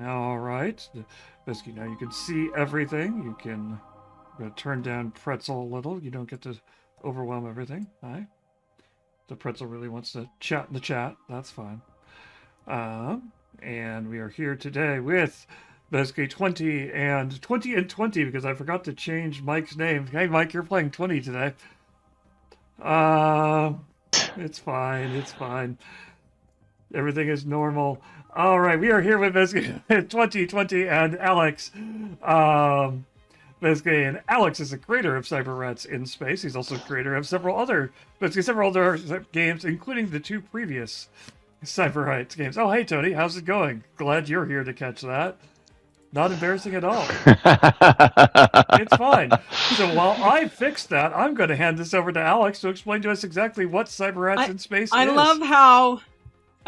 All right. Basically, now you can see everything. You can turn down Pretzel a little. You don't get to overwhelm everything. Hi. The Pretzel really wants to chat in the chat. That's fine. And we are here today with basically 20 and 20 because I forgot to change Mike's name. Hey, Mike, you're playing 20 today. Uh, it's fine. It's fine. Everything is normal. All right, we are here with basically 2020 and Alex. Basically, and Alex is the creator of Cyberrats in Space. He's also creator of several other games, including the two previous Cyberrats games. Oh, hey, Tony, how's it going? Glad you're here to catch that. Not embarrassing at all. It's fine. So while I fix that, I'm going to hand this over to Alex to explain to us exactly what Cyberrats in Space is. I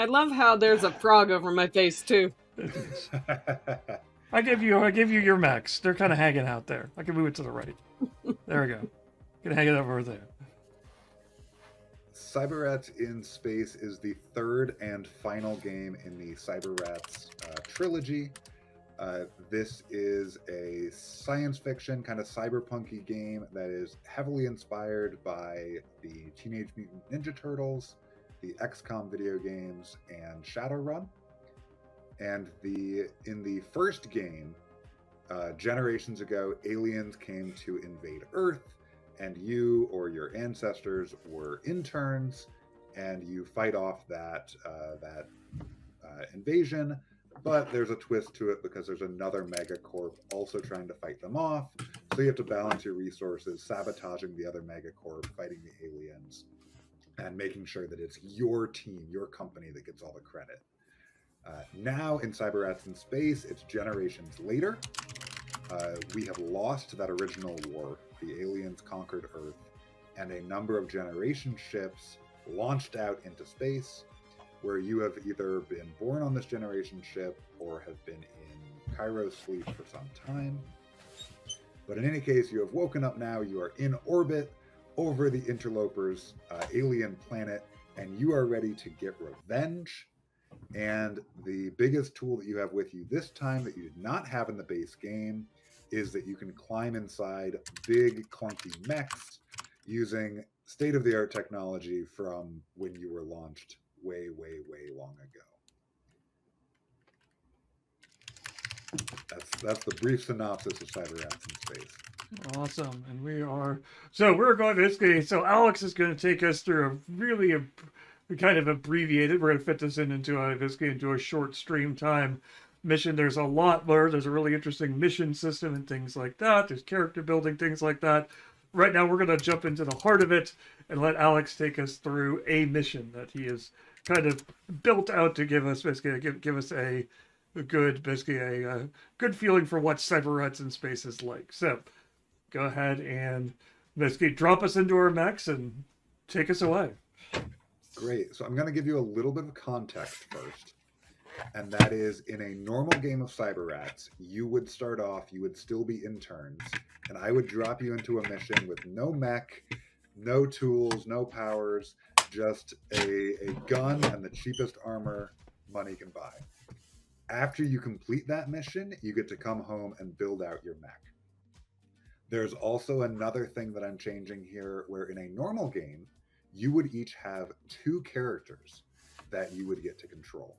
love how there's a frog over my face too. I give you your mechs. They're kind of hanging out there. I can move it to the right. There we go. Can hang it over there. Cyberrats in Space is the third and final game in the Cyberrats trilogy. This is a science fiction kind of cyberpunky game that is heavily inspired by the Teenage Mutant Ninja Turtles, the XCOM video games, and Shadowrun. And in the first game, generations ago, aliens came to invade Earth, and you or your ancestors were interns, and you fight off that invasion. But there's a twist to it because there's another megacorp also trying to fight them off. So you have to balance your resources, sabotaging the other megacorp, fighting the aliens, and making sure that it's your team, your company that gets all the credit. Now in Cyberrats in Space, it's generations later. We have lost that original war. The aliens conquered Earth, and a number of generation ships launched out into space, where you have either been born on this generation ship or have been in Cairo sleep for some time. But in any case, you have woken up now. You are in orbit over the interlopers' alien planet, and you are ready to get revenge. And the biggest tool that you have with you this time that you did not have in the base game is that you can climb inside big, clunky mechs using state-of-the-art technology from when you were launched way, way, way long ago. That's the brief synopsis of Cyberrats in Space. Awesome. And we're going basically, so Alex is going to take us through a kind of abbreviated, we're going to fit this into a short stream time mission. There's a lot more. There's a really interesting mission system and things like that. There's character building, things like that. Right now, we're going to jump into the heart of it and let Alex take us through a mission that he has kind of built out to give us basically give us a good feeling for what Cyberrats in Space is like. So go ahead and basically drop us into our mechs and take us away. Great. So I'm going to give you a little bit of context first. And that is, in a normal game of Cyberrats, you would start off, you would still be interns, and I would drop you into a mission with no mech, no tools, no powers, just a gun and the cheapest armor money can buy. After you complete that mission, you get to come home and build out your mech. There's also another thing that I'm changing here, where in a normal game, you would each have two characters that you would get to control.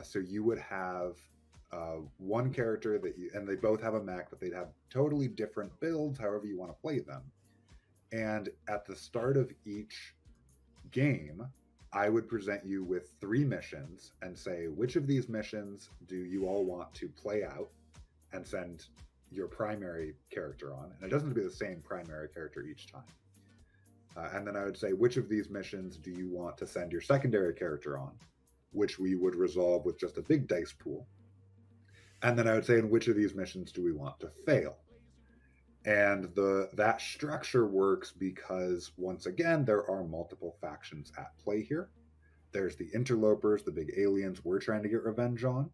So you would have one character and they both have a mech, but they'd have totally different builds, however you want to play them. And at the start of each game, I would present you with 3 missions and say, which of these missions do you all want to play out and send your primary character on? And it doesn't have to be the same primary character each time. And then I would say, which of these missions do you want to send your secondary character on, which we would resolve with just a big dice pool. And then I would say, in which of these missions do we want to fail? And that structure works because, once again, there are multiple factions at play here. There's the interlopers, the big aliens we're trying to get revenge on.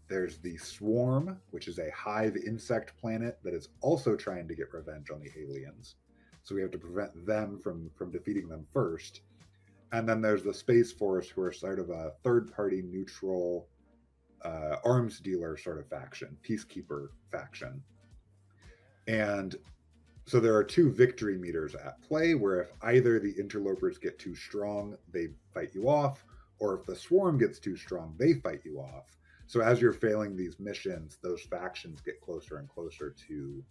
There's the swarm, which is a hive insect planet that is also trying to get revenge on the aliens. So we have to prevent them from defeating them first. And then there's the Space Force, who are sort of a third-party neutral arms dealer sort of faction, peacekeeper faction. And so there are 2 victory meters at play, where if either the interlopers get too strong, they fight you off, or if the swarm gets too strong, they fight you off. So as you're failing these missions, those factions get closer and closer to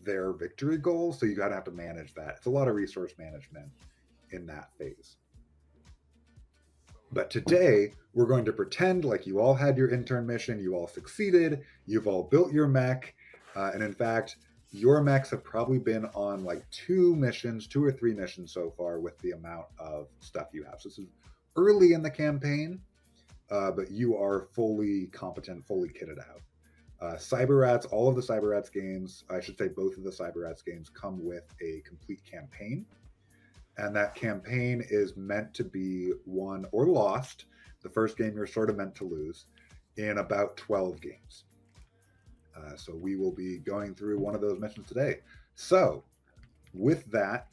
their victory goals. So you gotta have to manage that. It's a lot of resource management in that phase. But today, we're going to pretend like you all had your intern mission, you all succeeded, you've all built your mech, and in fact, your mechs have probably been on like 2 or 3 missions so far with the amount of stuff you have. So this is early in the campaign, but you are fully competent, fully kitted out. Cyberrats, all of the Cyberrats games, I should say both of the Cyberrats games, come with a complete campaign. And that campaign is meant to be won or lost. The first game you're sort of meant to lose in about 12 games. So we will be going through one of those missions today. So with that,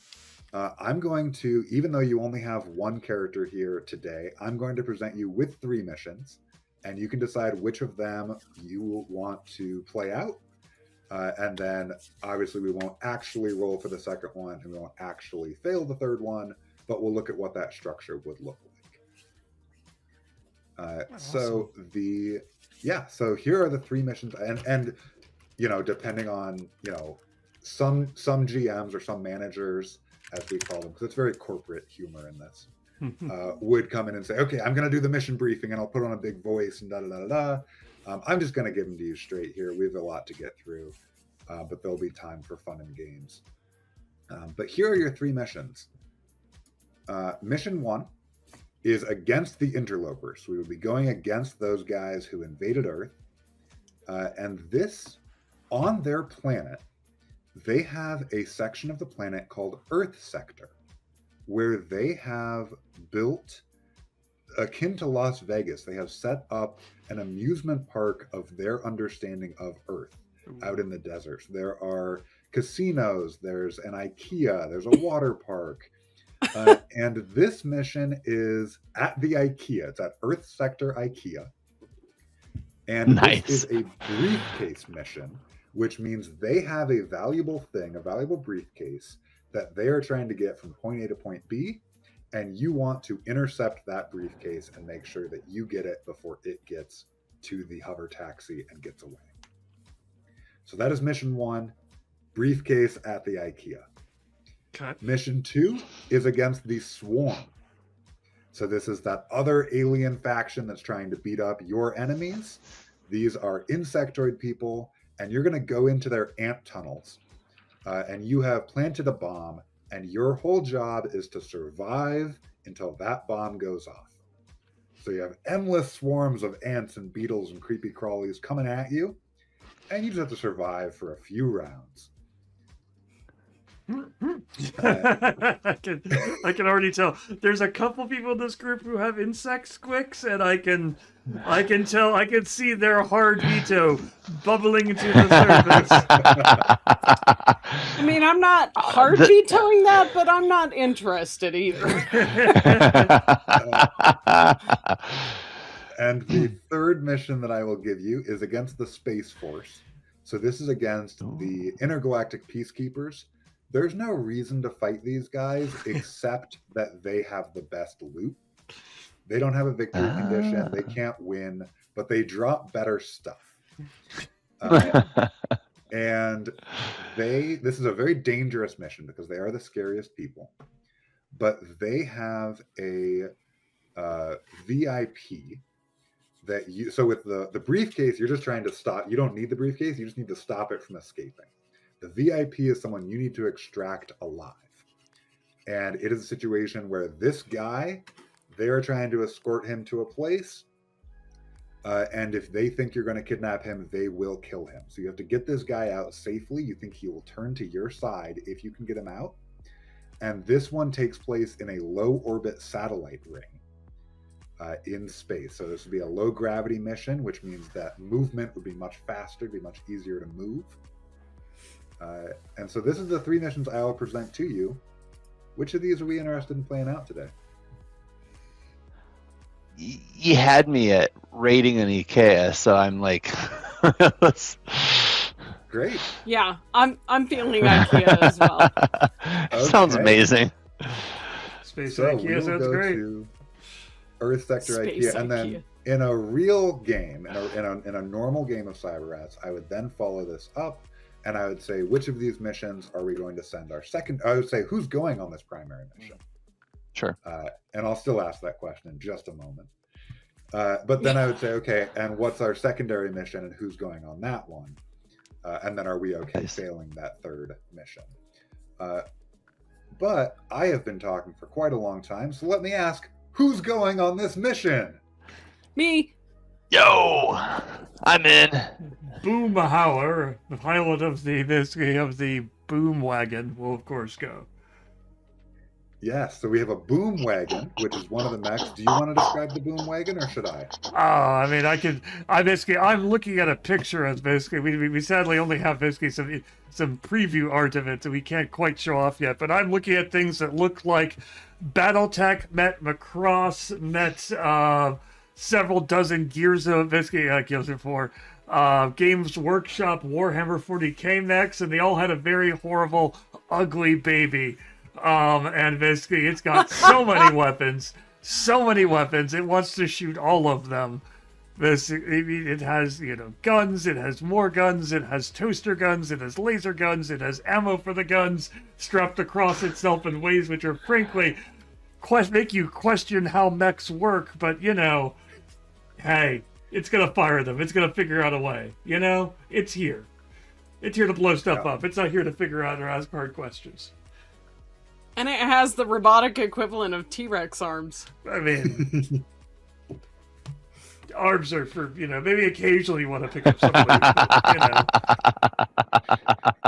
I'm going to, even though you only have 1 character here today, I'm going to present you with 3 missions, and you can decide which of them you want to play out. And then obviously we won't actually roll for the second one, and we won't actually fail the third one, but we'll look at what that structure would look like. So so here are the 3 missions, and you know, depending on, you know, some GMs or some managers, as we call them, because it's very corporate humor in this, would come in and say, okay, I'm going to do the mission briefing and I'll put on a big voice and da-da-da-da-da. I'm just going to give them to you straight here. We have a lot to get through, but there'll be time for fun and games. But here are your 3 missions. Mission 1 is against the interlopers. We would be going against those guys who invaded Earth. And this, on their planet, they have a section of the planet called Earth Sector, where they have built, akin to Las Vegas, they have set up an amusement park of their understanding of Earth out in the deserts. There are casinos, there's an IKEA, there's a water park. And this mission is at the IKEA. It's at Earth Sector IKEA. And this is a briefcase mission, which means they have a valuable thing, a valuable briefcase that they are trying to get from point A to point B, and you want to intercept that briefcase and make sure that you get it before it gets to the hover taxi and gets away. So that is mission 1, briefcase at the IKEA. Okay. Mission 2 is against the Swarm. So this is that other alien faction that's trying to beat up your enemies. These are insectoid people, and you're going to go into their ant tunnels. And you have planted a bomb, and your whole job is to survive until that bomb goes off. So you have endless swarms of ants and beetles and creepy crawlies coming at you, and you just have to survive for a few rounds. I can already tell. There's a couple people in this group who have insect squicks, and I can tell. I can see their hard veto bubbling into the surface. I mean, I'm not hard vetoing that, but I'm not interested either. And the third mission that I will give you is against the Space Force. So this is against the intergalactic peacekeepers. There's no reason to fight these guys except that they have the best loot. They don't have a victory condition. They can't win, but they drop better stuff. And this is a very dangerous mission because they are the scariest people. But they have a VIP that you. So with the briefcase, you're just trying to stop. You don't need the briefcase. You just need to stop it from escaping. The VIP is someone you need to extract alive. And it is a situation where this guy, they're trying to escort him to a place. And if they think you're going to kidnap him, they will kill him. So you have to get this guy out safely. You think he will turn to your side if you can get him out. And this one takes place in a low orbit satellite ring in space. So this would be a low gravity mission, which means that movement would be much faster, be much easier to move. And so this is the 3 missions I will present to you. Which of these are we interested in playing out today? you had me at rating an IKEA, so I'm like, Great. Yeah, I'm feeling IKEA as well. Sounds Okay. amazing. Space So IKEA we'll sounds go great. to Earth Sector Space IKEA, and then IKEA. in a real game, in a normal game of Cyberrats, I would then follow this up, and I would say, which of these missions are we going to send our second? I would say, who's going on this primary mission? Sure. And I'll still ask that question in just a moment. But then I would say, okay, and what's our secondary mission, and who's going on that one? And then are we okay Nice. failing that third mission? But I have been talking for quite a long time, so let me ask, who's going on this mission? Me. Yo, I'm in. Boom Howler, the pilot of the Boom Wagon, will of course go. Yes, so we have a boom wagon, which is one of the mechs. Do you want to describe the boom wagon, or should I? I mean, I'm looking at a picture of basically. We sadly only have basically some preview art of it that we can't quite show off yet. But I'm looking at things that look like BattleTech met Macross met several dozen Gears of 4 Games Workshop Warhammer 40K mechs, and they all had a very horrible, ugly baby. And basically, it's got so many weapons. It wants to shoot all of them. It has, guns. It has more guns. It has toaster guns. It has laser guns. It has ammo for the guns strapped across itself in ways which are frankly make you question how mechs work. But hey, it's gonna fire them. It's gonna figure out a way. It's here. It's here to blow stuff up. It's not here to figure out or ask hard questions. And it has the robotic equivalent of T-Rex arms. I mean, arms are for, maybe occasionally you want to pick up somebody,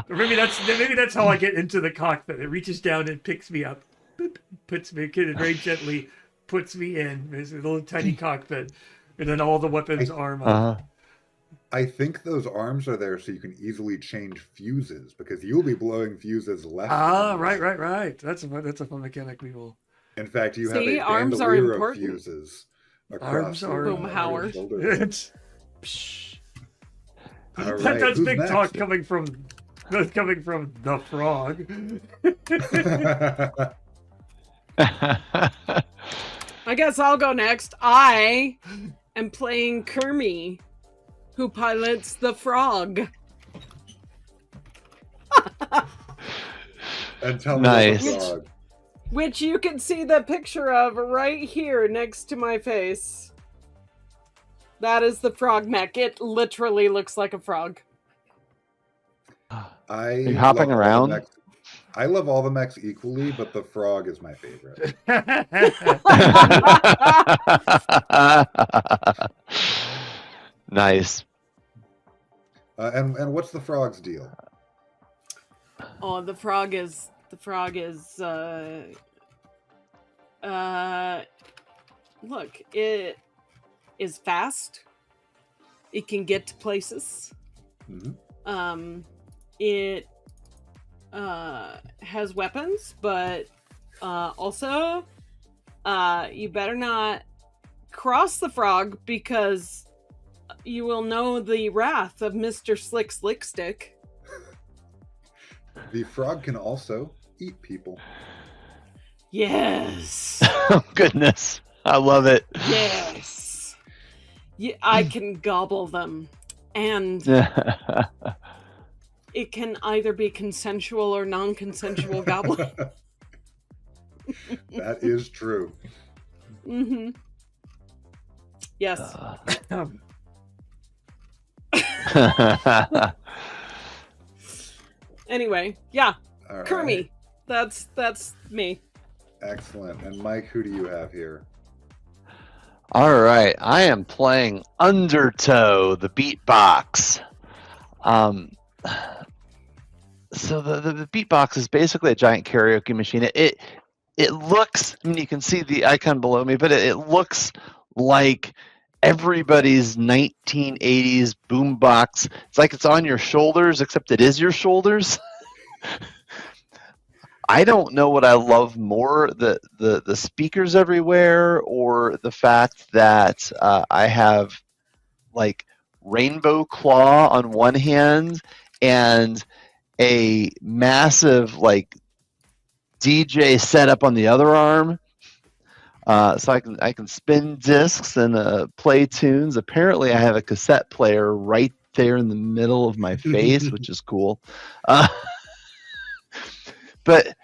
Or maybe that's how I get into the cockpit. It reaches down and picks me up, boop, puts me, very gently puts me in this little tiny cockpit, and then all the weapons arm up. I think those arms are there so you can easily change fuses, because you'll be blowing fuses left. Right. That's a fun mechanic we will. In fact, you have See, a arms are bandolier of important. fuses across Arms your, are Boom Howard. your shoulder. It's All right, that's who's big next? talk coming from the frog. I guess I'll go next. I am playing Kermie, who pilots the frog. And tell me Nice. about the frog. Which you can see the picture of right here next to my face. That is the frog mech. It literally looks like a frog. Are you hopping around? I love all the mechs equally, but the frog is my favorite. Nice. And what's the frog's deal? Oh, the frog is look, it is fast. It can get to places. Mm-hmm. It has weapons, but also you better not cross the frog, because you will know the wrath of Mr. Slick Stick. The frog can also eat people. Yes. Oh, goodness. I love it. Yes. Yeah, I can gobble them. And it can either be consensual or non-consensual gobbling. That is true. Mm-hmm. Yes. Anyway, yeah. All right. Kermie. That's me. Excellent. And Mike, who do you have here? All right, I am playing Undertow, the Beatbox. So the Beatbox is basically a giant karaoke machine. It looks, I mean, you can see the icon below me, but it looks like everybody's 1980s boombox. It's like it's on your shoulders, except it is your shoulders. I don't know what I love more, the speakers everywhere, or the fact that I have like Rainbow Claw on one hand and a massive like DJ setup on the other arm. So I can spin discs and play tunes. Apparently, I have a cassette player right there in the middle of my face, which is cool. But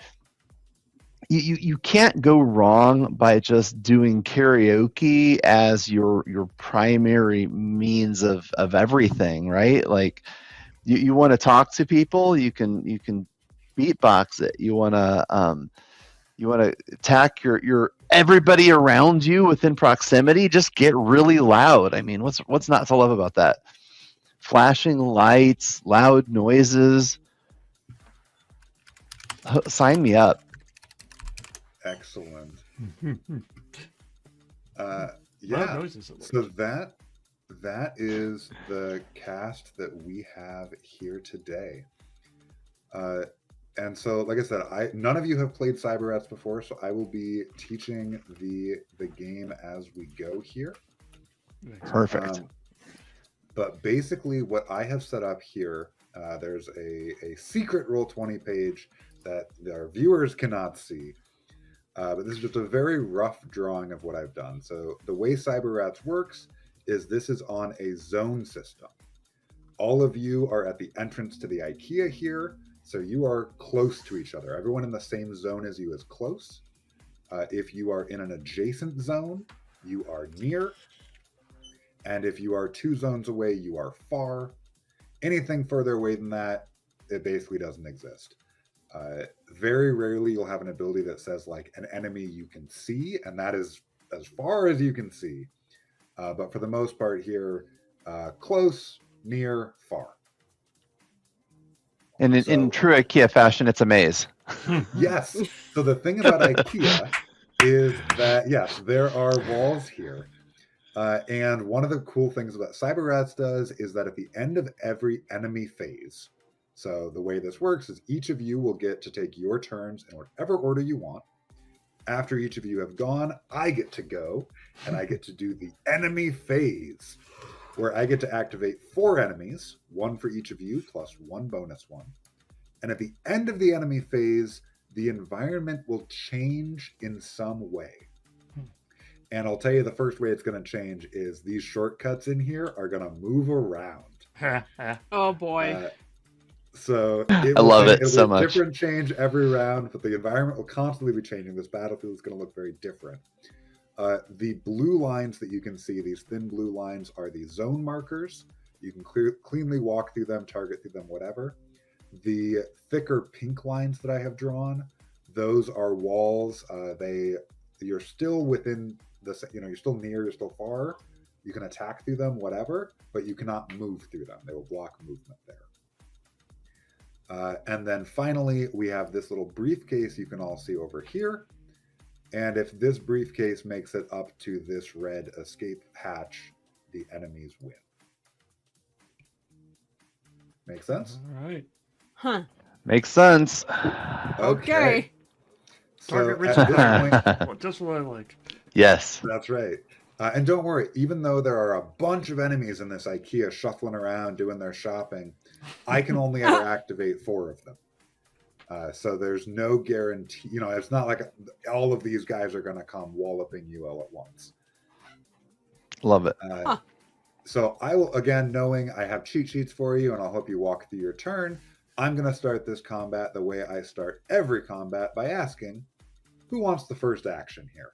you can't go wrong by just doing karaoke as your primary means of everything, right? Like you want to talk to people, you can beatbox it. You want to attack your everybody around you within proximity. Just get really loud. I mean, what's not to love about that? Flashing lights, loud noises. Sign me up. Excellent. Loud Yeah. noises, it So looks. that is the cast that we have here today. And so, like I said, none of you have played Cyberrats before, so I will be teaching the game as we go here. Perfect. But basically, what I have set up here, there's a secret Roll20 page that our viewers cannot see. But this is just a very rough drawing of what I've done. So the way Cyberrats works is this is on a zone system. All of you are at the entrance to the IKEA here, so you are close to each other. Everyone in the same zone as you is close. If you are in an adjacent zone, you are near. And if you are 2 zones away, you are far. Anything further away than that, it basically doesn't exist. Very rarely you'll have an ability that says like an enemy you can see, and that is as far as you can see. But for the most part here, close, near, far. And in true IKEA fashion, it's a maze. Yes. So the thing about IKEA is that, yes, there are walls here. And one of the cool things that Cyberrats does is that at the end of every enemy phase, so the way this works is each of you will get to take your turns in whatever order you want. After each of you have gone, I get to go, and I get to do the enemy phase, where I get to activate 4 enemies, 1 for each of you, plus 1 bonus one. And at the end of the enemy phase, the environment will change in some way. And I'll tell you the first way it's going to change is these shortcuts in here are going to move around. Oh boy. So I love it it'll so be much. different change every round, but the environment will constantly be changing. This battlefield is going to look very different. The blue lines that you can see, these thin blue lines, are the zone markers. You can cleanly walk through them, target through them, whatever. The thicker pink lines that I have drawn, those are walls. You're still within you're still near, you're still far. You can attack through them, whatever, but you cannot move through them. They will block movement there. And then finally, we have this little briefcase you can all see over here. And if this briefcase makes it up to this red escape hatch, the enemies win. Make sense? All right. Huh. Makes sense. Okay. So Target rich at this point, Well, just what I like. Yes. that's right. And don't worry, even though there are a bunch of enemies in this IKEA shuffling around doing their shopping, I can only ever activate 4 of them. So there's no guarantee. It's not like all of these guys are going to come walloping you all at once. Love it. So I will, again, knowing I have cheat sheets for you and I'll help you walk through your turn, I'm going to start this combat the way I start every combat by asking, who wants the first action here?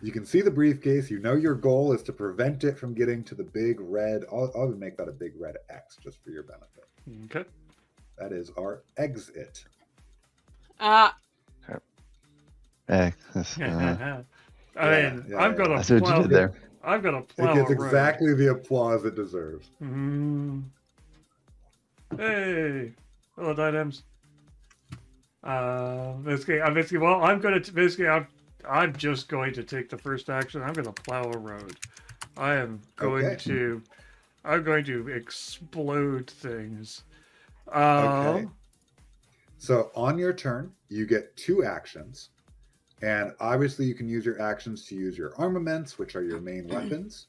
You can see the briefcase. You know your goal is to prevent it from getting to the big red. I'll make that a big red X just for your benefit. Okay. That is our exit. Ah, I Yeah, mean, yeah, I'm gonna I see what you plow. did there. I'm gonna It plow gets a road. exactly the applause it deserves. Hey, hello, Dynams. Basically, well, I'm gonna basically, I'm just going to take the first action. I'm gonna plow a road. I am going Okay. to, I'm going to explode things. Okay. So on your turn, you get 2 actions. And obviously, you can use your actions to use your armaments, which are your main weapons.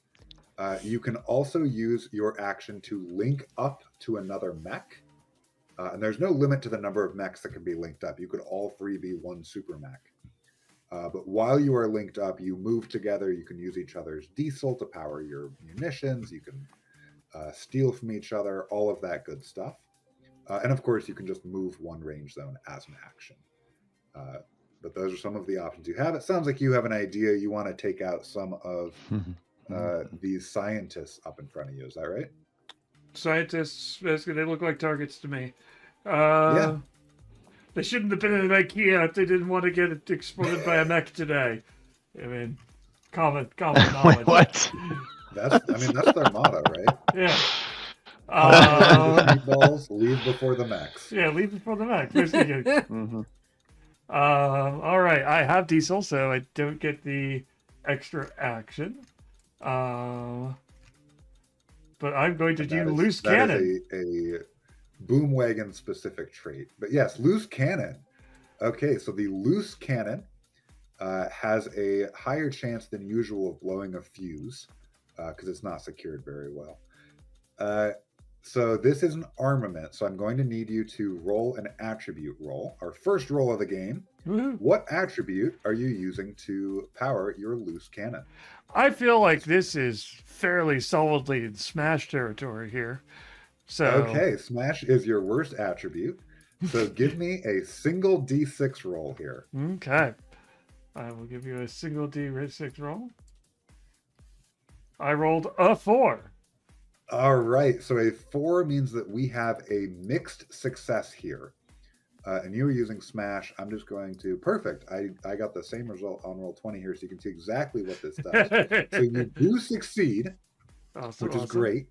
You can also use your action to link up to another mech. And there's no limit to the number of mechs that can be linked up. You could all 3 be one super mech. But while you are linked up, you move together. You can use each other's diesel to power your munitions. You can steal from each other, all of that good stuff. And of course, you can just move one range zone as an action. But those are some of the options you have. It sounds like you have an idea. You want to take out some of these scientists up in front of you. Is that right? Scientists, basically, they look like targets to me. Yeah. They shouldn't have been in IKEA if they didn't want to get it exploded by a mech today. I mean, common knowledge. Wait, what? That's their motto, right? Yeah. Meatballs, leave before the mechs. Yeah, leave before the mech. Mm-hmm. All right, I have diesel, so I don't get the extra action. But I'm going to do loose cannon. That is a boom wagon specific trait. But yes, loose cannon. Okay, so the loose cannon has a higher chance than usual of blowing a fuse because it's not secured very well. So this is an armament, so I'm going to need you to roll an attribute roll. Our first roll of the game. Woo-hoo. What attribute are you using to power your loose cannon? I feel like this is fairly solidly in Smash territory here. So Okay, Smash is your worst attribute. So give me a single D6 roll here. Okay. I will give you a single D6 roll. I rolled a 4. All right, so a 4 means that we have a mixed success here. And you were using Smash. I'm just going to... Perfect. I got the same result on Roll20 here, so you can see exactly what this does. So you do succeed, which is great.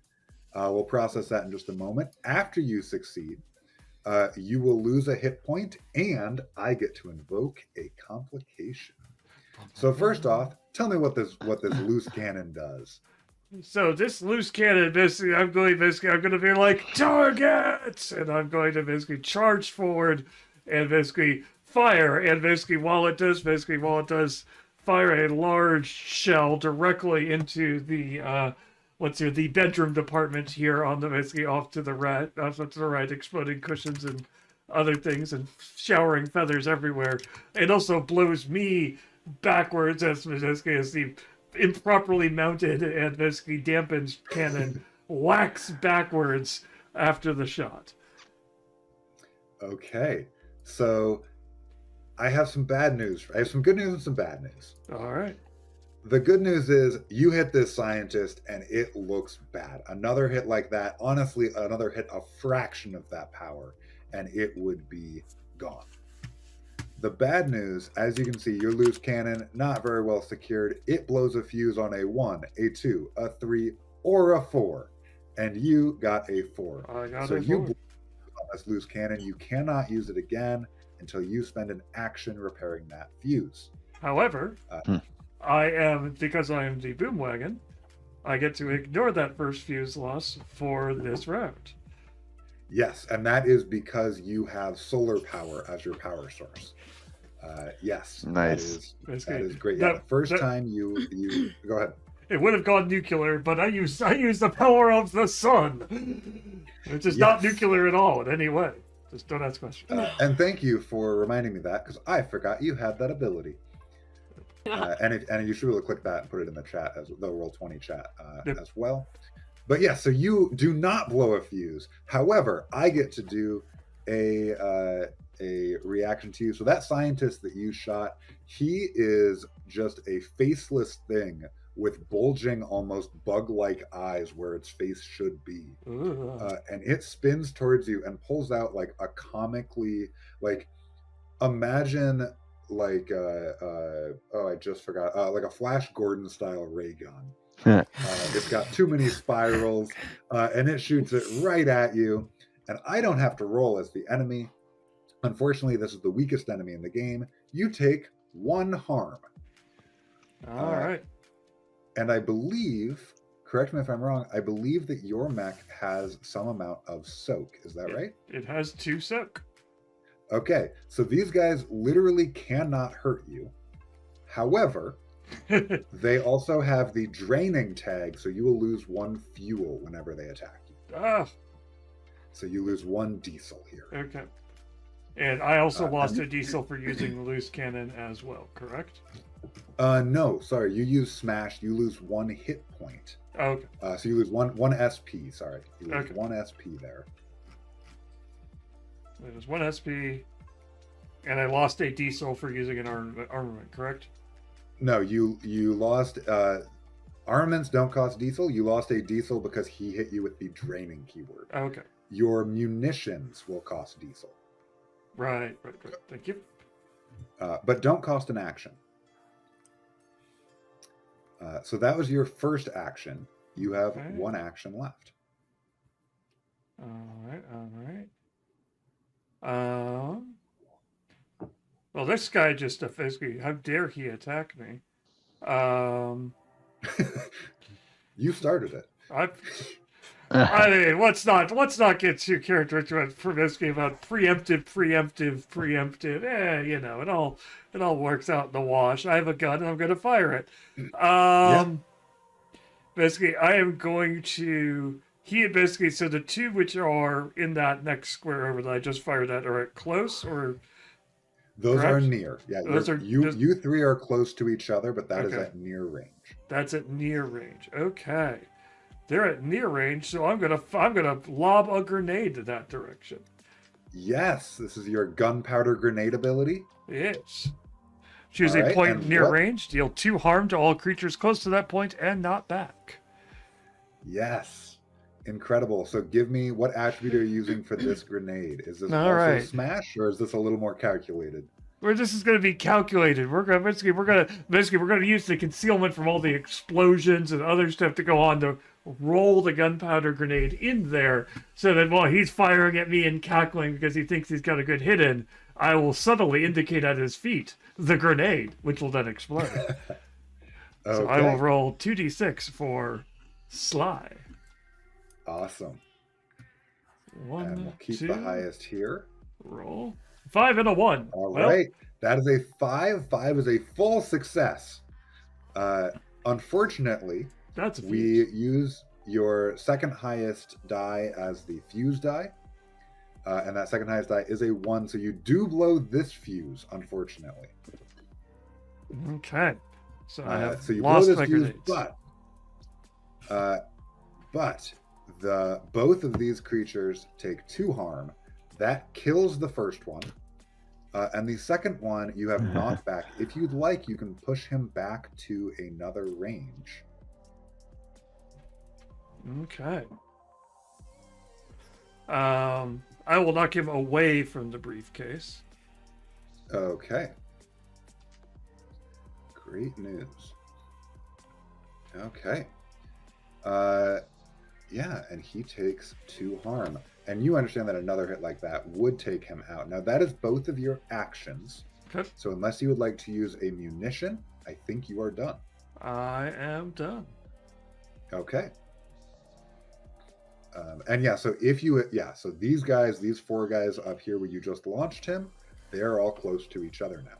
We'll process that in just a moment. After you succeed, you will lose a hit point, and I get to invoke a complication. So first off, tell me what this loose cannon does. So this loose cannon, basically, I'm going to be like, target! And I'm going to basically charge forward and basically fire. And basically, while it does fire a large shell directly into the, the bedroom department here on the, basically off to the right, exploding cushions and other things and showering feathers everywhere. It also blows me backwards as the improperly mounted and basically dampened cannon whacks backwards after the shot. Okay, so I have some bad news. I have some good news and some bad news. All right. The good news is you hit this scientist and it looks bad. Another hit like that, honestly, another hit a fraction of that power and it would be gone. The bad news, as you can see, your loose cannon, not very well secured. It blows a fuse on a 1, a 2, a 3, or a 4. And you got a 4. I got so a you 4. blow on this loose cannon. You cannot use it again until you spend an action repairing that fuse. However, because I am the boom wagon, I get to ignore that first fuse loss for this round. Yes, and that is because you have solar power as your power source. Yes, nice. That is great. Yeah, the first time you go ahead. It would have gone nuclear, but I use the power of the sun, which is not nuclear at all in any way. Just don't ask questions. And thank you for reminding me that because I forgot you had that ability. And you should really click that and put it in the chat as the Roll20 chat as well. But yeah, so you do not blow a fuse. However, I get to do a reaction to you. So that scientist that you shot, he is just a faceless thing with bulging, almost bug-like eyes where its face should be. And it spins towards you and pulls out like a comically, like, imagine like I just forgot, like a Flash Gordon style ray gun. It's got too many spirals, and it shoots it right at you. And I don't have to roll as the enemy. Unfortunately, this is the weakest enemy in the game. You take 1 harm. All right. And I believe, correct me if I'm wrong, I believe that your mech has some amount of soak. Is that right? It has 2 soak. Okay, so these guys literally cannot hurt you. However, they also have the draining tag, so you will lose 1 fuel whenever they attack you. Ah, So you lose 1 diesel here. okay. And I also lost and- a diesel for using the loose cannon as well, correct? No, sorry, you use smash, you lose 1 hit point. Okay. So you lose one SP, sorry. You lose Okay. 1 SP there. There's 1 SP, and I lost a diesel for using an armament, correct? No, you lost armaments don't cost diesel. You lost a diesel because he hit you with the draining keyword. Okay. Your munitions will cost diesel. Right. Thank you. But don't cost an action. So that was your first action. You have Okay. 1 action left. All right. Well, this guy just physically, how dare he attack me? You started it. I mean, let's not get too characteristic for this game about preemptive. It all works out in the wash. I have a gun and I'm going to fire it. Basically, I am going to. So the 2 which are in that next square over that I just fired at are at close or. Those Correct? are near. Yeah, you 3 are close to each other, but that is Okay. at near range. That's at near range. Okay. They're at near range, so I'm gonna lob a grenade to that direction. Yes, this is your gunpowder grenade ability. Yes. Choose All a right, point and near what- range. Deal 2 harm to all creatures close to that point and not back. Yes. Incredible. So give me what attribute are you using for this grenade? Is this All also right. smash or is this a little more calculated? Where this is going to be calculated. We're going to use the concealment from all the explosions and other stuff to go on to roll the gunpowder grenade in there, so that while he's firing at me and cackling because he thinks he's got a good hit in, I will subtly indicate at his feet the grenade, which will then explode. So I will roll 2d6 for sly. Awesome. 1, And we'll keep 2, the highest here. roll 5 and a 1. All Well, right. That is a 5. 5 is a full success. Unfortunately, that's a we fuse. use your second highest die as the fuse die. And that second highest die is a 1. So you do blow this fuse, unfortunately. Okay. So I have So you blow lost this my fuse, grenades. but both of these creatures take 2 harm. That kills the first one. And the second one you have knocked back. If you'd like, you can push him back to another range. Okay. I will knock him away from the briefcase. Okay. Great news. Okay. Yeah, and he takes 2 harm. And you understand that another hit like that would take him out. Now, that is both of your actions. Okay. So unless you would like to use a munition, I think you are done. I am done. Okay. And yeah, so so these 4 guys up here where you just launched him, they're all close to each other now.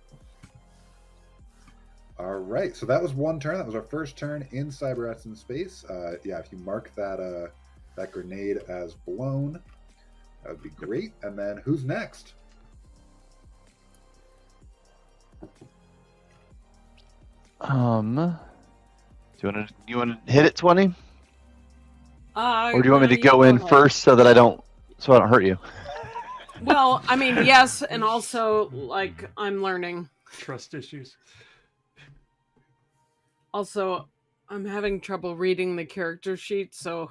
All right, so that was 1 turn. That was our first turn in Cyberrats in Space. If you mark that grenade as blown, that would be great. And then who's next? Do you want to hit it 20? Or Or do you want me to go in first so I don't hurt you? Well, I mean, yes, and also like I'm learning. Trust issues. Also, I'm having trouble reading the character sheet, so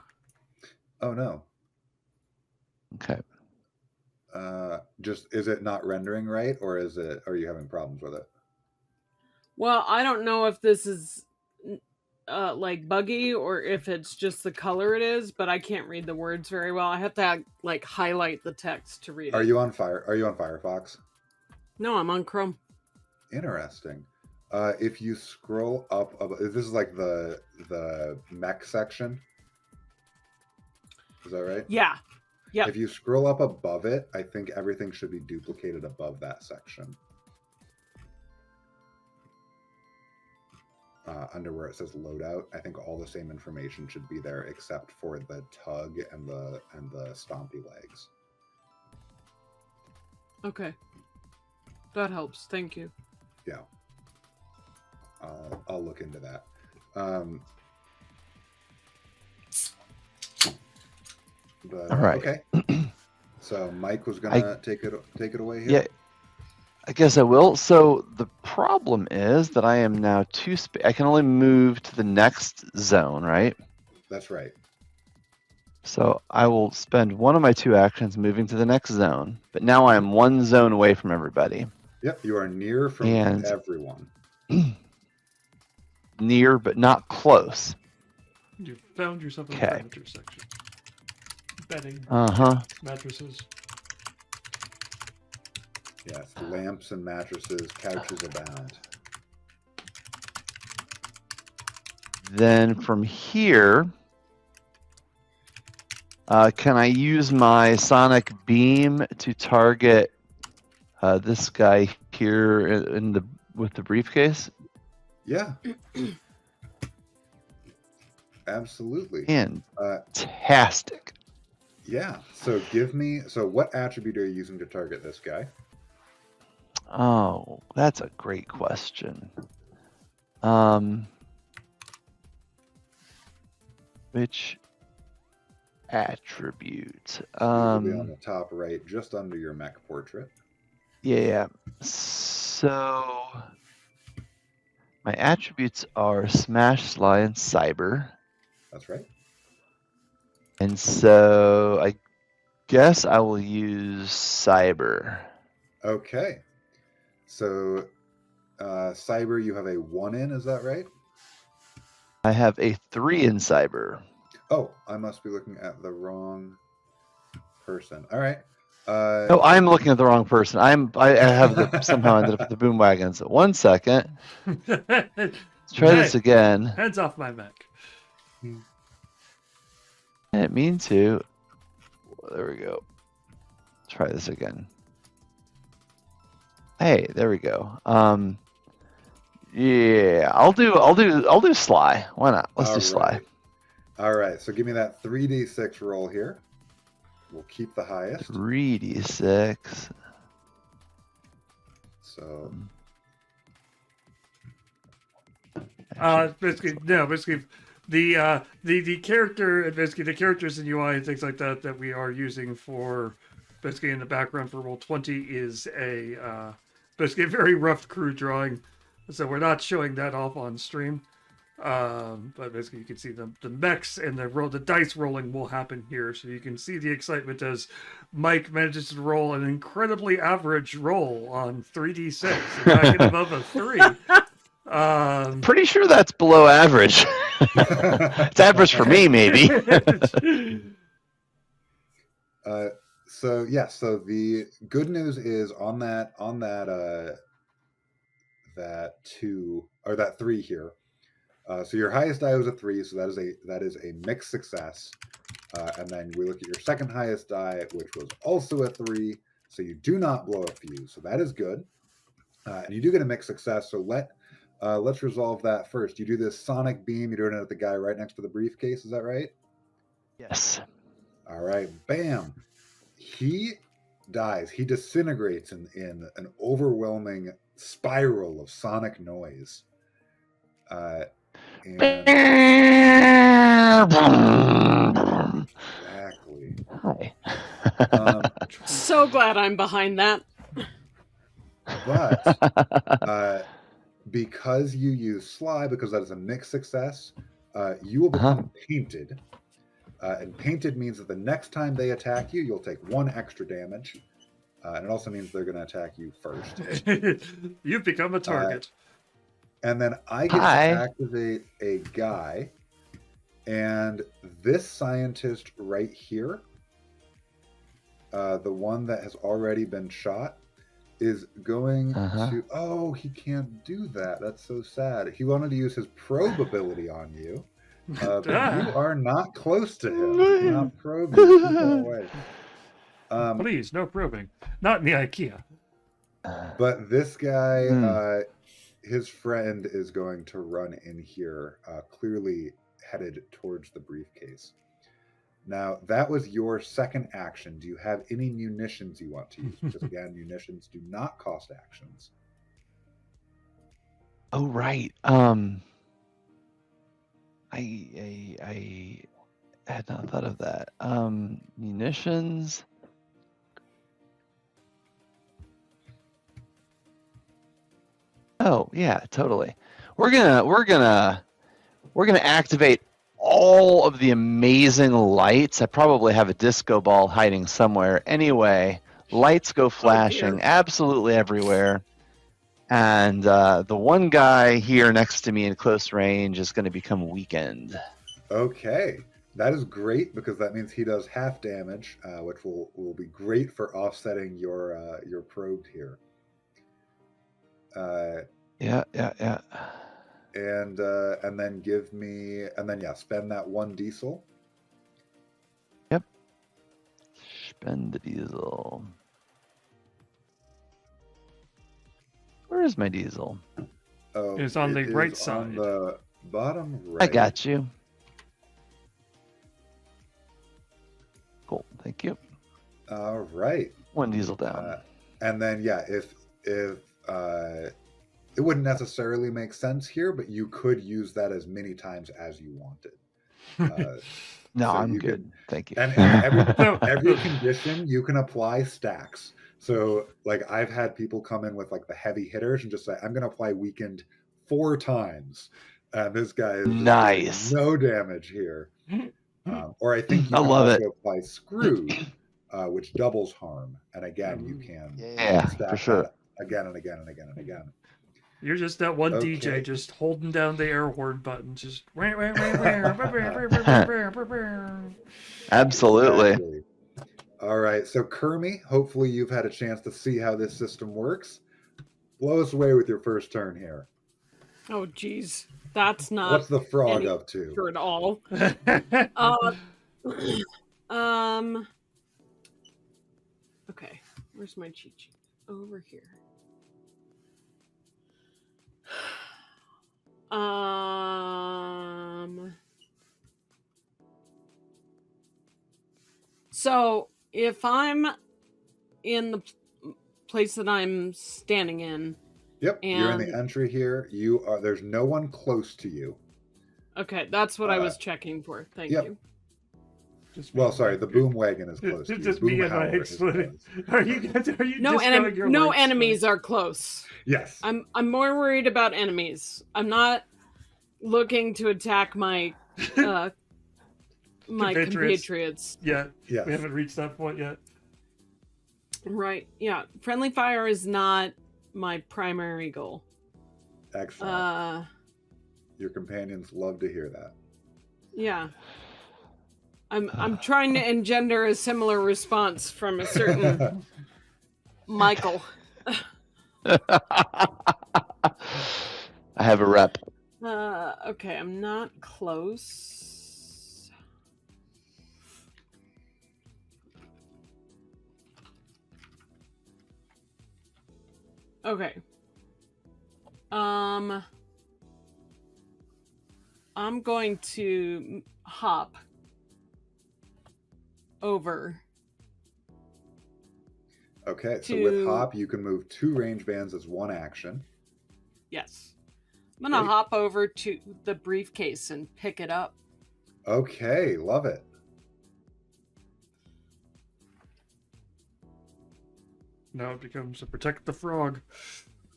Oh no. Okay. Just is it not rendering right, or are you having problems with it? well, I don't know if this is like buggy or if it's just the color it is, but I can't read the words very well. I have to like highlight the text to read it. Are you on Firefox? No, I'm on Chrome. Interesting. If you scroll up, this is like the mech section. Is that right? Yeah. Yep. If you scroll up above it, I think everything should be duplicated above that section. Under where it says loadout, I think all the same information should be there except for the tug and the stompy legs. Okay. That helps. Thank you. Yeah. I'll look into that. But, All right. Okay. So Mike was gonna take it away here. Yeah, I guess I will. So the problem is that I am now I can only move to the next zone, right? That's right. So I will spend one of my 2 actions moving to the next zone, but now I am 1 zone away from everybody. Yep, you are near from And- everyone. Near, but not close. You found yourself in the Okay. furniture section. Bedding, Uh-huh. mattresses. Yes, lamps and mattresses, couches abound. Then from here, can I use my sonic beam to target this guy here with the briefcase? Yeah. Absolutely. Fantastic. Yeah. So what attribute are you using to target this guy? Oh, that's a great question. Which attribute? It'll be on the top right, just under your mech portrait. Yeah. So my attributes are Smash, Sly, and Cyber. That's right. And so I guess I will use Cyber. Okay. So Cyber, you have a 1 in, is that right? I have a 3 in Cyber. Oh, I must be looking at the wrong person. All right. No, I'm looking at the wrong person. I have somehow ended up with the boom wagon. So 1 second. Let's try this again. Hands off my Mech. I didn't mean to. There we go. Try this again. Hey, there we go. Yeah, I'll do Sly. Why not? Let's do Sly. All right. So give me that 3d6 roll here. We'll keep the highest. 3d6. So Basically the character, basically the characters in UI and things like that we are using for basically in the background for Roll20 is basically a very rough crew drawing, so we're not showing that off on stream. But basically you can see the mechs and the dice rolling will happen here, so you can see the excitement as Mike manages to roll an incredibly average roll on 3d6, back above a 3. Pretty sure that's below average. It's average for me, maybe. So the good news is on that 2 or that 3 here. So your highest die was a 3, so that is a mixed success. And then we look at your second highest die, which was also a 3, so you do not blow a fuse, so that is good. And you do get a mixed success. So let's resolve that first. You do this sonic beam. You're doing it at the guy right next to the briefcase. Is that right? Yes. All right. Bam. He dies. He disintegrates in an overwhelming spiral of sonic noise. Exactly. Hi. So glad I'm behind that. But because you use Sly, because that is a mixed success, you will become painted. And painted means that the next time they attack you, you'll take 1 extra damage. And it also means they're going to attack you first. You've become a target. And then I get to activate a guy. And this scientist right here, the one that has already been shot, is going to... Oh, he can't do that. That's so sad. He wanted to use his probe ability on you. But you are not close to him. You cannot probe you. Keep that away. Please, no probing. Not in the IKEA. But this guy, Hmm. his friend is going to run in here, clearly headed towards the briefcase. Now, that was your second action. Do you have any munitions you want to use? Because again, munitions do not cost actions. Oh right. I had not thought of that. Munitions. Oh yeah, totally. We're gonna activate all of the amazing lights. I probably have a disco ball hiding somewhere. Anyway, lights go flashing absolutely everywhere. And the one guy here next to me in close range is going to become weakened. Okay, that is great because that means he does half damage, which will be great for offsetting your probed here. Yeah. And then spend that one diesel. Yep. Spend the diesel. Where is my diesel? Oh, It's on the right on side. the bottom right. I got you. Cool. Thank you. All right. One diesel down. And then if it wouldn't necessarily make sense here, but you could use that as many times as you wanted. No, so I'm you good. Thank you. And every condition you can apply stacks. So like I've had people come in with like the heavy hitters and just say, I'm going to apply weakened 4 times. And this guy is just Nice. doing no damage here. Or I think you I can love also it. apply screwed, which doubles harm. And again, you can Yeah, stack for sure. that again and again and again and again. You're just that one Okay. DJ just holding down the air horn button, just Absolutely. Exactly. All right, so Kermie, hopefully you've had a chance to see how this system works. Blow us away with your first turn here. Oh, geez. That's not What's the frog any up to? at all. Okay, where's my cheat sheet? Over here. So if I'm in the place that I'm standing in. Yep, you're in the entry here. There's no one close to you. Okay, that's what I was checking for. Thank you. The boom wagon is close to you. Just Boom me and my Howler is exploded. close. Are you no enemies are close. Yes. I'm more worried about enemies. I'm not looking to attack my my compatriots. Yeah. Yes. We haven't reached that point yet. Right. Yeah. Friendly fire is not my primary goal. Excellent. Your companions love to hear that. Yeah. I'm trying to engender a similar response from a certain Michael. I have a rep. Okay, I'm not close. Okay. I'm going to hop over. Okay, so with hop, you can move 2 range bands as one action. Yes. I'm going to hop over to the briefcase and pick it up. Okay, love it. Now it becomes a protect the frog.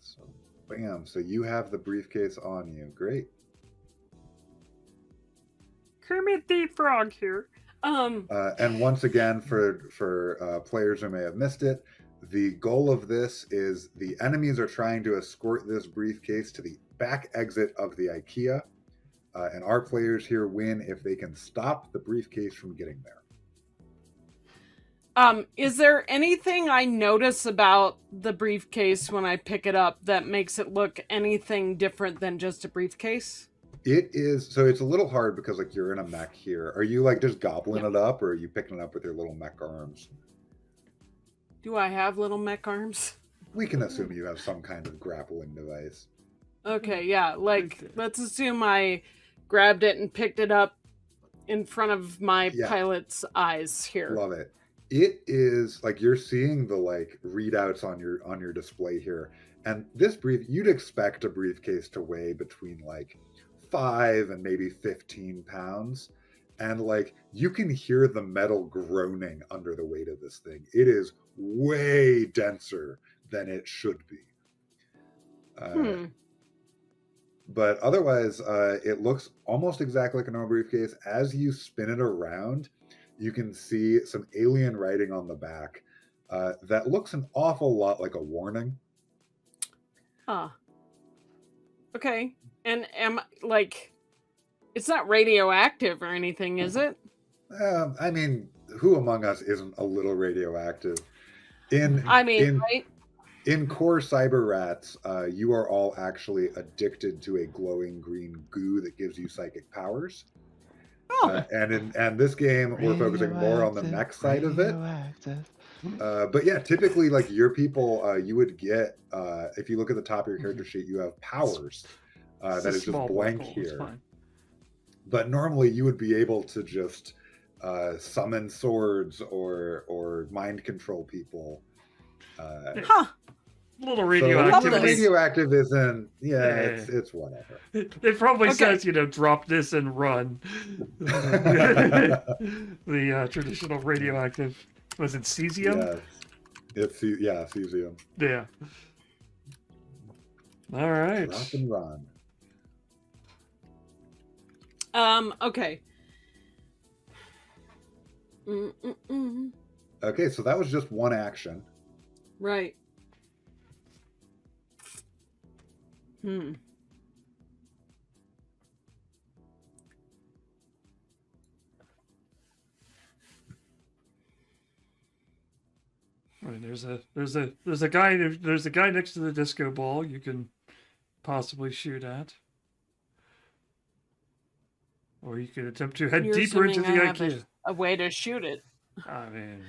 So, bam. So you have the briefcase on you. Great. Kermit the Frog here. And once again, for players who may have missed it, the goal of this is the enemies are trying to escort this briefcase to the back exit of the IKEA, and our players here win if they can stop the briefcase from getting there. Is there anything I notice about the briefcase when I pick it up that makes it look anything different than just a briefcase? It is, so it's a little hard because like you're in a mech here. Are you like just gobbling it up, or are you picking it up with your little mech arms? Do I have little mech arms? We can assume you have some kind of grappling device. Okay, yeah. Like, let's assume I grabbed it and picked it up in front of my Yeah. pilot's eyes here. Love it. It is like you're seeing the like readouts on your display here. And this you'd expect a briefcase to weigh between like 5 and maybe 15 pounds. And like you can hear the metal groaning under the weight of this thing. It is way denser than it should be. But otherwise, it looks almost exactly like a normal briefcase. As you spin it around, you can see some alien writing on the back that looks an awful lot like a warning. Okay. And it's not radioactive or anything, is it? I mean, who among us isn't a little radioactive? Right? In core Cyberrats, you are all actually addicted to a glowing green goo that gives you psychic powers. Oh. And this game, we're focusing more on the mech side of it. But yeah, typically, like your people, you would get, if you look at the top of your character sheet, you have powers that is just blank here. But normally you would be able to just summon swords or mind control people. Little radioactive. So radioactive isn't. It's whatever. It probably says, drop this and run. The traditional radioactive. Was it cesium? Yeah, cesium. Yeah. All right. Drop and run. Okay. Okay, so that was just one action. Right. Right, there's a guy next to the disco ball you can possibly shoot at. Or you could attempt to head deeper into the IKEA. A way to shoot it. I mean,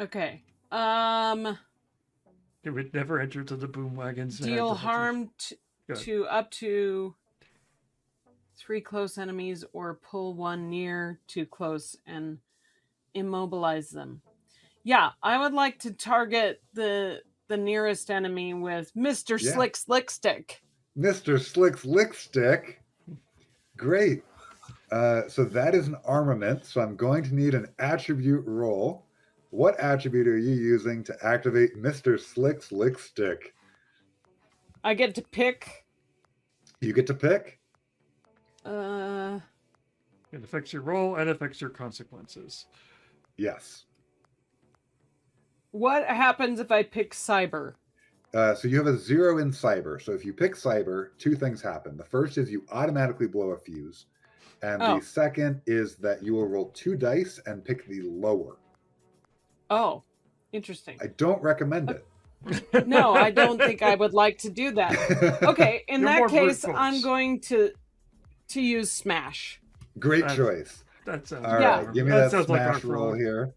okay. it would never enter to the boom wagons. Deal harm to up to 3 close enemies, or pull 1 near to close and immobilize them. Yeah, I would like to target the nearest enemy with Mr. Slick Stick. Mr. Slick's Lick Stick. Great. So that is an armament. So I'm going to need an attribute roll. What attribute are you using to activate Mr. Slick's Lick Stick? I get to pick. You get to pick? It affects your roll and affects your consequences. Yes. What happens if I pick Cyber? So you have a 0 in Cyber. So if you pick Cyber, 2 things happen. The first is you automatically blow a fuse. And the second is that you will roll 2 dice and pick the lower. Oh, interesting. I don't recommend it. No, I don't think I would like to do that. Okay, in that case, I'm going to use Smash. Great choice. That sounds all right. Give me that Smash roll here.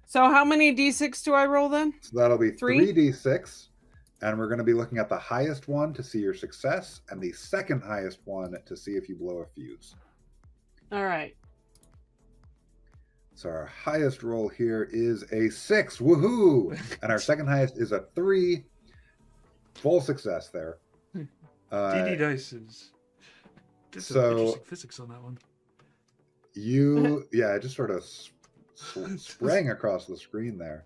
So how many d6 do I roll then? So that'll be 3d6, and we're going to be looking at the highest one to see your success, and the second highest one to see if you blow a fuse. All right. So our highest roll here is a 6. Woohoo! And our second highest is a 3. Full success there. DD dices. So physics on that one. I just sort of sprang across the screen there.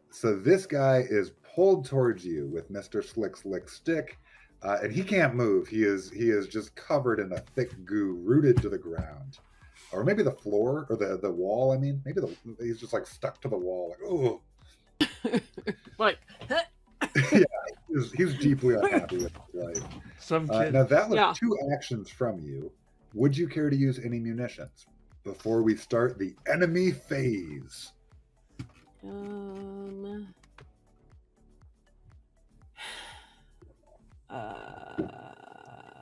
So this guy is pulled towards you with Mr. Slick's Lick Stick, and he can't move. He is just covered in a thick goo, rooted to the ground. Or maybe the floor, or the wall, I mean. Maybe he's just like stuck to the wall. Like, oh. Like, yeah, he's deeply unhappy with his life. Some kid. Now that was 2 actions from you. Would you care to use any munitions before we start the enemy phase?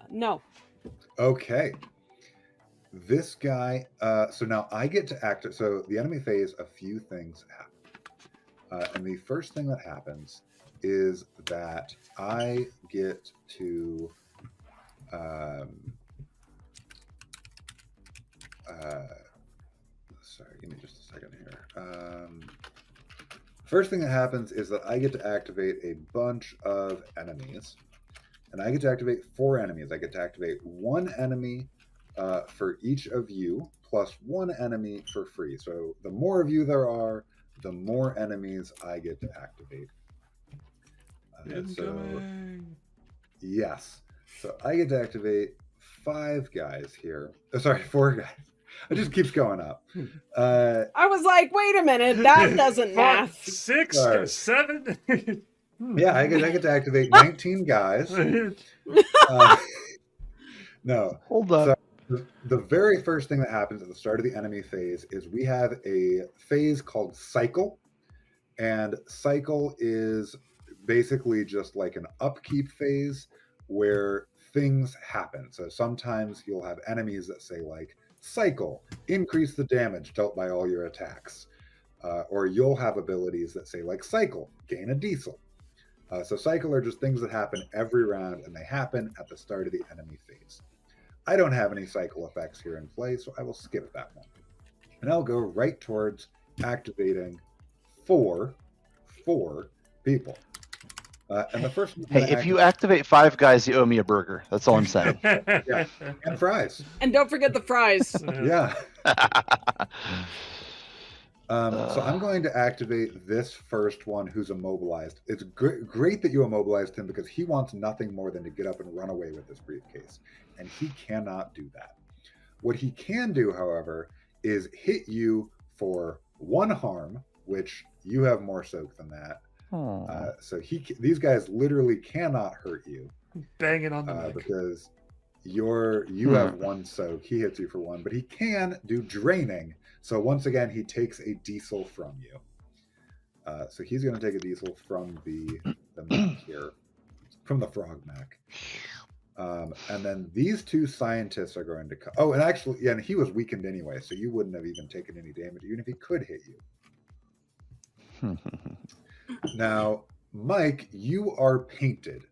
No. Okay. This guy, so now I get to act. So the enemy phase, a few things happen. And the first thing that happens is that I get to sorry, give me just a second here. First thing that happens is that I get to activate a bunch of enemies. And I get to activate 4 enemies. I get to activate 1 enemy for each of you, plus 1 enemy for free. So the more of you there are, the more enemies I get to activate. So, yes. So I get to activate 5 guys here. Oh, sorry, 4 guys. It just keeps going up. I was like, wait a minute, that doesn't math. 6, Sorry. 7. Yeah, I get to activate 19 guys. No. Hold up. So the very first thing that happens at the start of the enemy phase is we have a phase called Cycle. And Cycle is basically just like an upkeep phase where things happen. So sometimes you'll have enemies that say like, Cycle, increase the damage dealt by all your attacks. Or you'll have abilities that say like, Cycle, gain a diesel. So Cycle are just things that happen every round, and they happen at the start of the enemy phase. I don't have any Cycle effects here in play, so I will skip that one. And I'll go right towards activating 4 people. And the first one Hey, if you activate 5 guys, you owe me a burger. That's all I'm saying. Yeah, and fries. And don't forget the fries. Yeah. So I'm going to activate this first one who's immobilized. It's great that you immobilized him because he wants nothing more than to get up and run away with this briefcase. And he cannot do that. What he can do, however, is hit you for 1 harm, which you have more soak than that. So these guys literally cannot hurt you. Bang it on the neck. Because you have 1 soak. He hits you for 1, but he can do draining. So once again, he takes a diesel from you. So he's going to take a diesel from the mech here, from the frog mech. And then these 2 scientists are going to come. Oh, and actually, yeah, and he was weakened anyway, so you wouldn't have even taken any damage, even if he could hit you. Now, Mike, you are painted.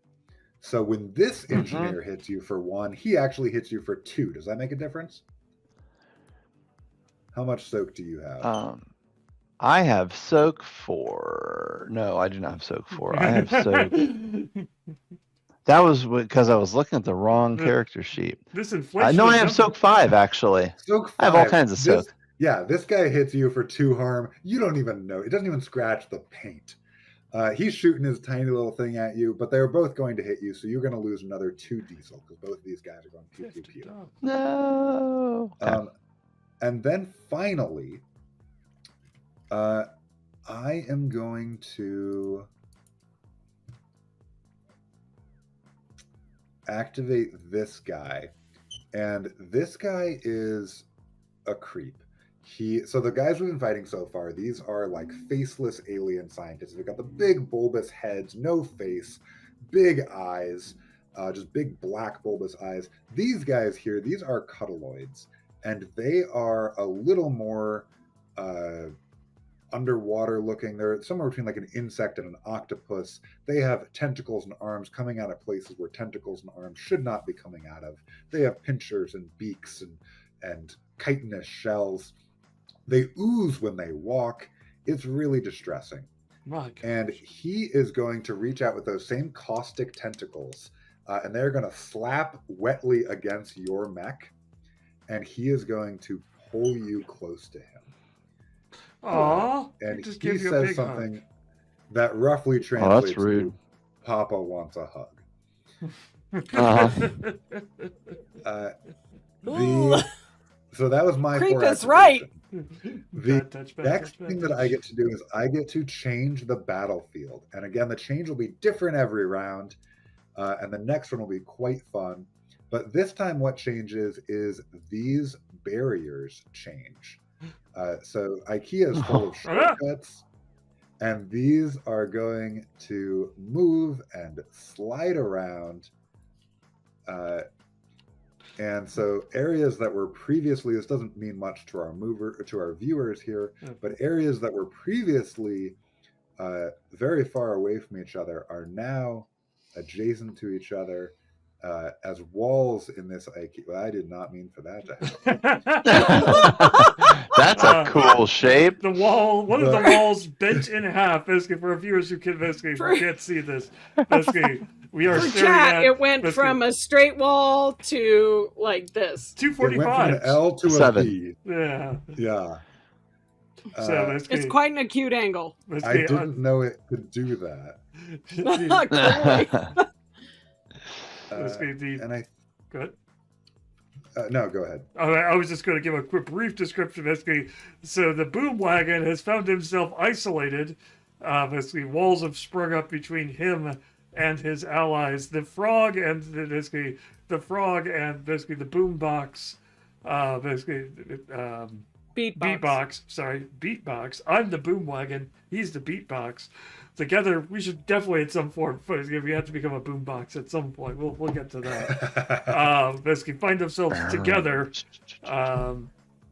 So when this engineer hits you for 1, he actually hits you for 2. Does that make a difference? How much soak do you have? I have soak 4. No, I do not have soak 4. I have soak. That was because I was looking at the wrong character sheet. This inflation. No, I have soak 5 actually. Soak 5. I have all kinds of soak. This guy hits you for 2 harm. You don't even know. It doesn't even scratch the paint. He's shooting his tiny little thing at you, but they're both going to hit you, so you're going to lose another 2 diesel because both of these guys are going pew pew pew. No. Okay. And then finally, I am going to activate this guy. And this guy is a creep. So the guys we've been fighting so far, these are like faceless alien scientists. They've got the big bulbous heads, no face, big eyes, just big black bulbous eyes. These guys here, these are cuddaloids. And they are a little more underwater looking. They're somewhere between like an insect and an octopus. They have tentacles and arms coming out of places where tentacles and arms should not be coming out of. They have pinchers and beaks and chitinous shells. They ooze when they walk. It's really distressing. And he is going to reach out with those same caustic tentacles, and they're going to slap wetly against your mech. And he is going to pull you close to him. Aww. And he says something that roughly translates to Papa wants a hug. So that was my Creep 4 is right. The next thing that I get to do is I get to change the battlefield. And again, the change will be different every round. And the next one will be quite fun. But this time what changes is these barriers change. So IKEA is full of shortcuts, and these are going to move and slide around. And so areas that were previously, this doesn't mean much to our viewers here, but areas that were previously very far away from each other are now adjacent to each other as walls in this IKEA. Well, I did not mean for that to happen. That's a cool shape. The wall, one of the walls bent in half. Basically, for our viewers who can't see this, basically, we are For staring chat, at. it went from a straight wall to like this. 245. It went from an L to a 7. V. Yeah. Yeah. So basically, It's quite an acute angle. I didn't know it could do that. Clearly. And I Good. no, go ahead. I was just going to give a quick brief description. Basically, so the boom wagon has found himself isolated. Basically, walls have sprung up between him and his allies. The frog and basically the boom box. Beatbox. I'm the boom wagon. He's the beatbox. Together, we should definitely at some point. We have to become a boombox at some point. We'll get to that. Basically, find themselves together.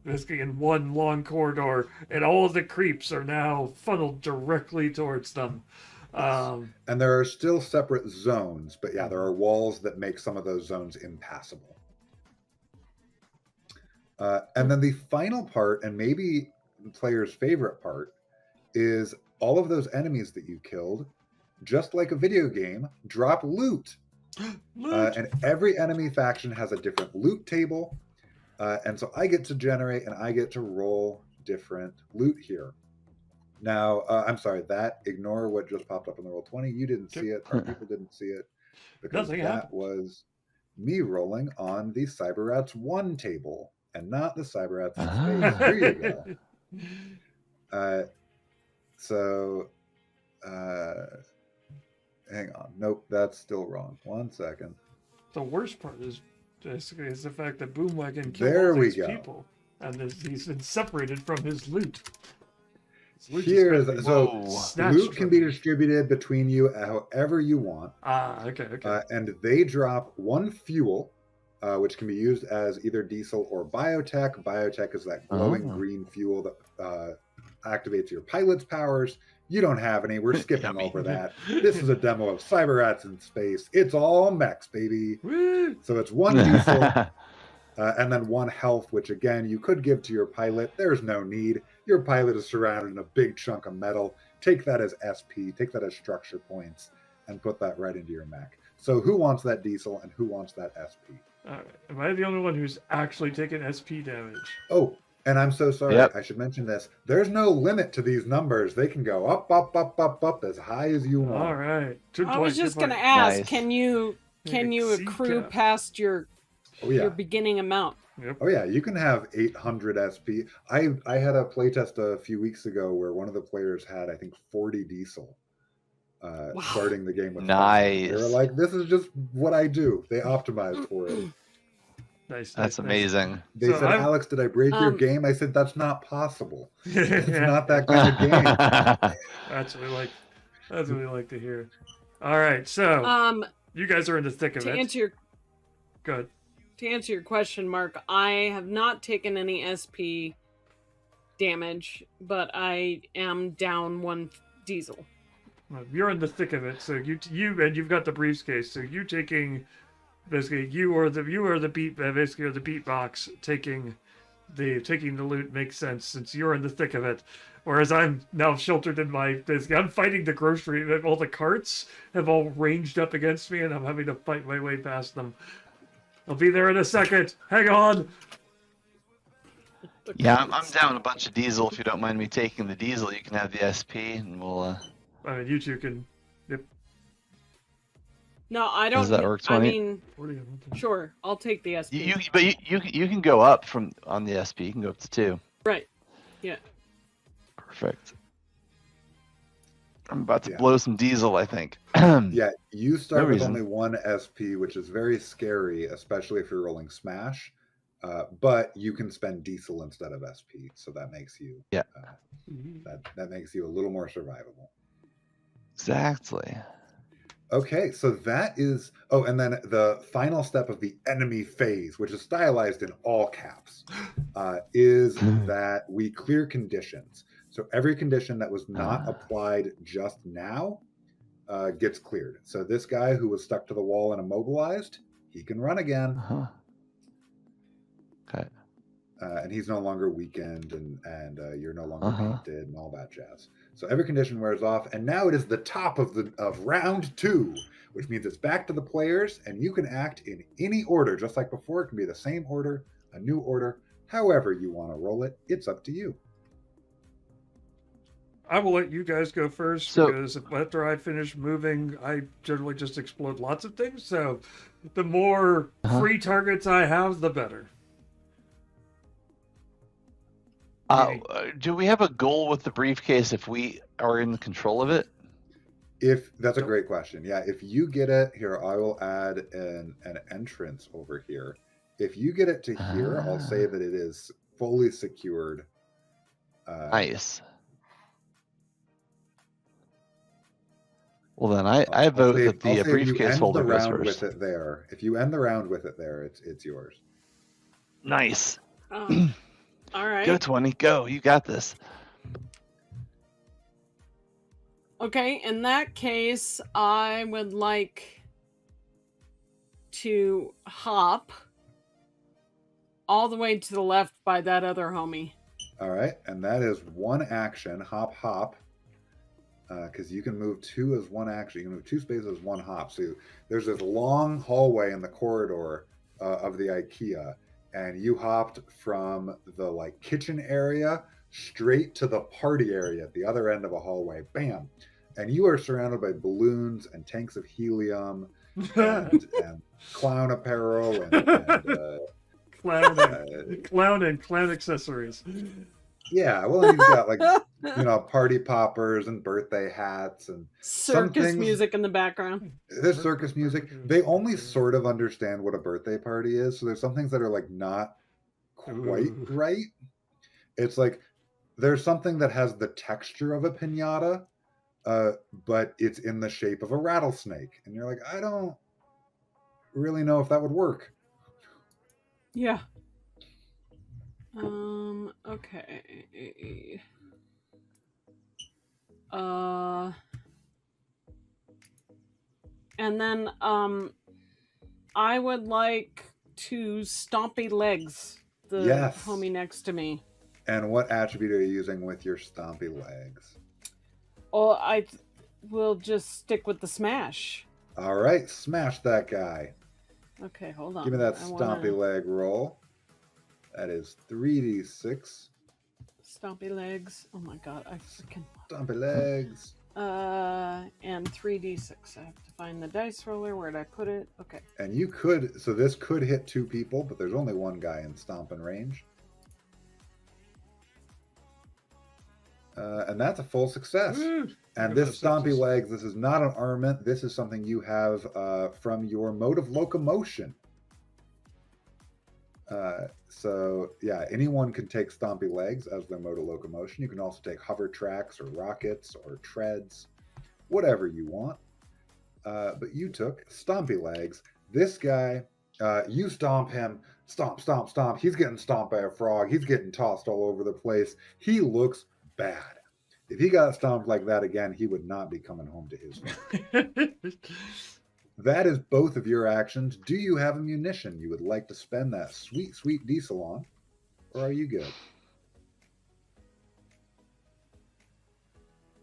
Basically, in one long corridor, and all of the creeps are now funneled directly towards them. And there are still separate zones, but yeah, there are walls that make some of those zones impassable. And then the final part, and maybe the player's favorite part, is all of those enemies that you killed, just like a video game, drop loot. And every enemy faction has a different loot table. And so I get to generate and I get to roll different loot here. Now, I'm sorry, ignore what just popped up on the Roll20. You didn't see it. Our people didn't see it. Because that was me rolling on the Cyberrats 1 table and not the Cyberrats in space. Here you go. Hang on. Nope, that's still wrong. 1 second. The worst part is basically the fact that Boomwagon killed all these people, and he's been separated from his loot. Loot can be distributed between you however you want. Okay. And they drop 1 fuel, which can be used as either diesel or biotech. Biotech is that glowing green fuel that activates your pilot's powers. You don't have any. We're skipping over that. This is a demo of Cyberrats in space. It's all mechs, baby. Woo! So it's 1 diesel and then 1 health, which again, you could give to your pilot. There's no need. Your pilot is surrounded in a big chunk of metal. Take that as SP, take that as structure points, and put that right into your mech. So who wants that diesel and who wants that SP? All right. Am I the only one who's actually taken SP damage? Oh, and I'm so sorry. Yep. I should mention this. There's no limit to these numbers. They can go up as high as you want. All right. I was just going to ask, can you accrue past your beginning amount? Yep. Oh yeah, you can have 800 SP. I had a playtest a few weeks ago where one of the players had, I think, 40 diesel starting the game with. Nice. They were like, this is just what I do. They optimized for it. Nice. That's amazing. They said, Alex, did I break your game? I said, that's not possible. It's not that kind of game. That's what we like to hear. All right, so you guys are in the thick of it. Good. To answer your question, Mark, I have not taken any SP damage, but I am down 1 diesel. Well, you're in the thick of it, so you've got the briefcase. So you taking basically you are the beatbox taking the loot makes sense since you're in the thick of it. Whereas I'm now sheltered in I'm fighting the grocery. All the carts have all ranged up against me, and I'm having to fight my way past them. I'll be there in a second. Hang on. Yeah, I'm down a bunch of diesel. If you don't mind me taking the diesel, you can have the SP, and we'll. I mean, you two can. Yep. No, I don't. Does that work? 20? I mean, sure, I'll take the SP. You can go up on the SP. You can go up to 2. Right. Yeah. Perfect. I'm about to blow some diesel, I think. Yeah, you start with only 1 SP, which is very scary, especially if you're rolling Smash. But you can spend diesel instead of SP, so that makes you that makes you a little more survivable. Exactly. Okay, so that is. Oh, and then the final step of the enemy phase, which is stylized in all caps, is that we clear conditions. So every condition that was not applied just now gets cleared. So this guy who was stuck to the wall and immobilized, he can run again. Uh-huh. Okay. And he's no longer weakened, and you're no longer painted, and all that jazz. So every condition wears off, and now it is the top of round 2, which means it's back to the players, and you can act in any order, just like before. It can be the same order, a new order, however you want to roll it. It's up to you. I will let you guys go first because after I finish moving, I generally just explode lots of things. So the more free targets I have, the better. Do we have a goal with the briefcase if we are in control of it? If that's a great question. Yeah, if you get it here, I will add an entrance over here. If you get it to here, I'll say that it is fully secured. Nice. Well, then I vote that the briefcase holder goes first. With it there. If you end the round with it there, it's yours. Nice. All right. Go, 20. Go. You got this. Okay, in that case, I would like to hop all the way to the left by that other homie. All right, and that is one action, hop, because you can move 2 as one action. You can move 2 spaces as one hop. So there's this long hallway in the corridor of the IKEA, and you hopped from the kitchen area straight to the party area at the other end of a hallway. Bam! And you are surrounded by balloons and tanks of helium and clown apparel and clown and clown accessories. Yeah, well, you've got party poppers and birthday hats and circus music in the background. There's circus music. They only sort of understand what a birthday party is, so there's some things that are not quite right. It's there's something that has the texture of a piñata, but it's in the shape of a rattlesnake, and you're like, I don't really know if that would work. Yeah. Okay. And then I would like to stompy legs the homie next to me. And what attribute are you using with your stompy legs? Oh, I will just stick with the smash. All right, smash that guy. Okay, hold on. Give me that stompy leg roll. That is 3d6. Stompy legs. Oh my god, I freaking stompy legs. And 3d6. I have to find the dice roller. Where'd I put it? Okay. And so this could hit 2 people, but there's only one guy in stomping range. And that's a full success. And this stompy legs, this is not an armament. This is something you have from your mode of locomotion. So yeah, anyone can take stompy legs as their mode of locomotion. You can also take hover tracks or rockets or treads, whatever you want. But you took stompy legs. This guy, you stomp him, stomp, stomp, stomp. He's getting stomped by a frog. He's getting tossed all over the place. He looks bad. If he got stomped like that again, he would not be coming home to his family. That is both of your actions. Do you have a munition you would like to spend that sweet, sweet diesel on? Or are you good?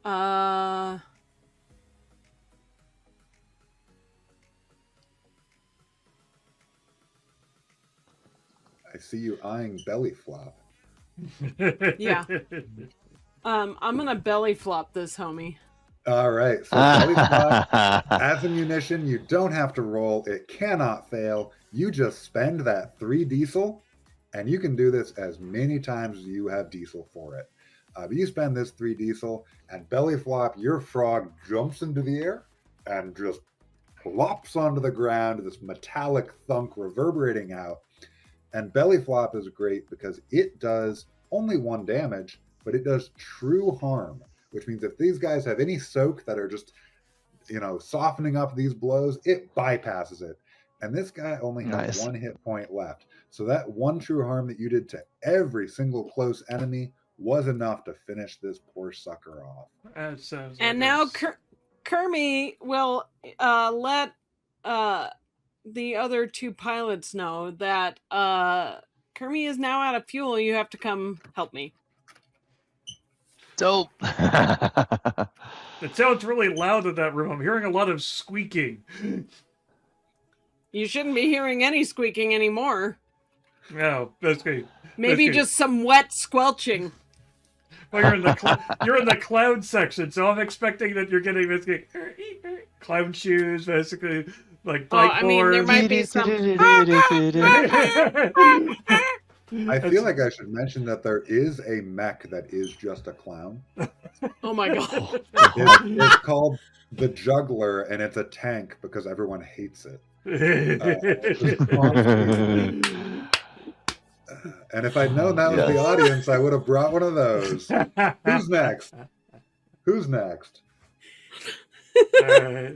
I see you eyeing belly flop. Yeah. I'm gonna belly flop this homie. All right, so belly flop as a munition, you don't have to roll. It cannot fail. You just spend that 3 diesel, and you can do this as many times as you have diesel for it. But you spend this 3 diesel, and belly flop, your frog jumps into the air and just plops onto the ground, this metallic thunk reverberating out. And belly flop is great because it does only 1 damage, but it does true harm. Which means if these guys have any soak that are just softening up these blows, it bypasses it. And this guy only has Nice. 1 hit point left. So that 1 true harm that you did to every single close enemy was enough to finish this poor sucker off. That sounds And like now a Kermie will let the other 2 pilots know that Kermie is now out of fuel. You have to come help me. Dope. It sounds really loud in that room. I'm hearing a lot of squeaking. You shouldn't be hearing any squeaking anymore. No, that's good. Maybe That's good. just some wet squelching. Well, you're in the cloud section, so I'm expecting that you're getting this clown shoes, basically, like bike I mean, there might be some. I feel like I should mention that there is a mech that is just a clown. Oh my god. It's called the Juggler, and it's a tank because everyone hates it. And if I'd known that was the audience, I would have brought one of those. Who's next? Who's next? I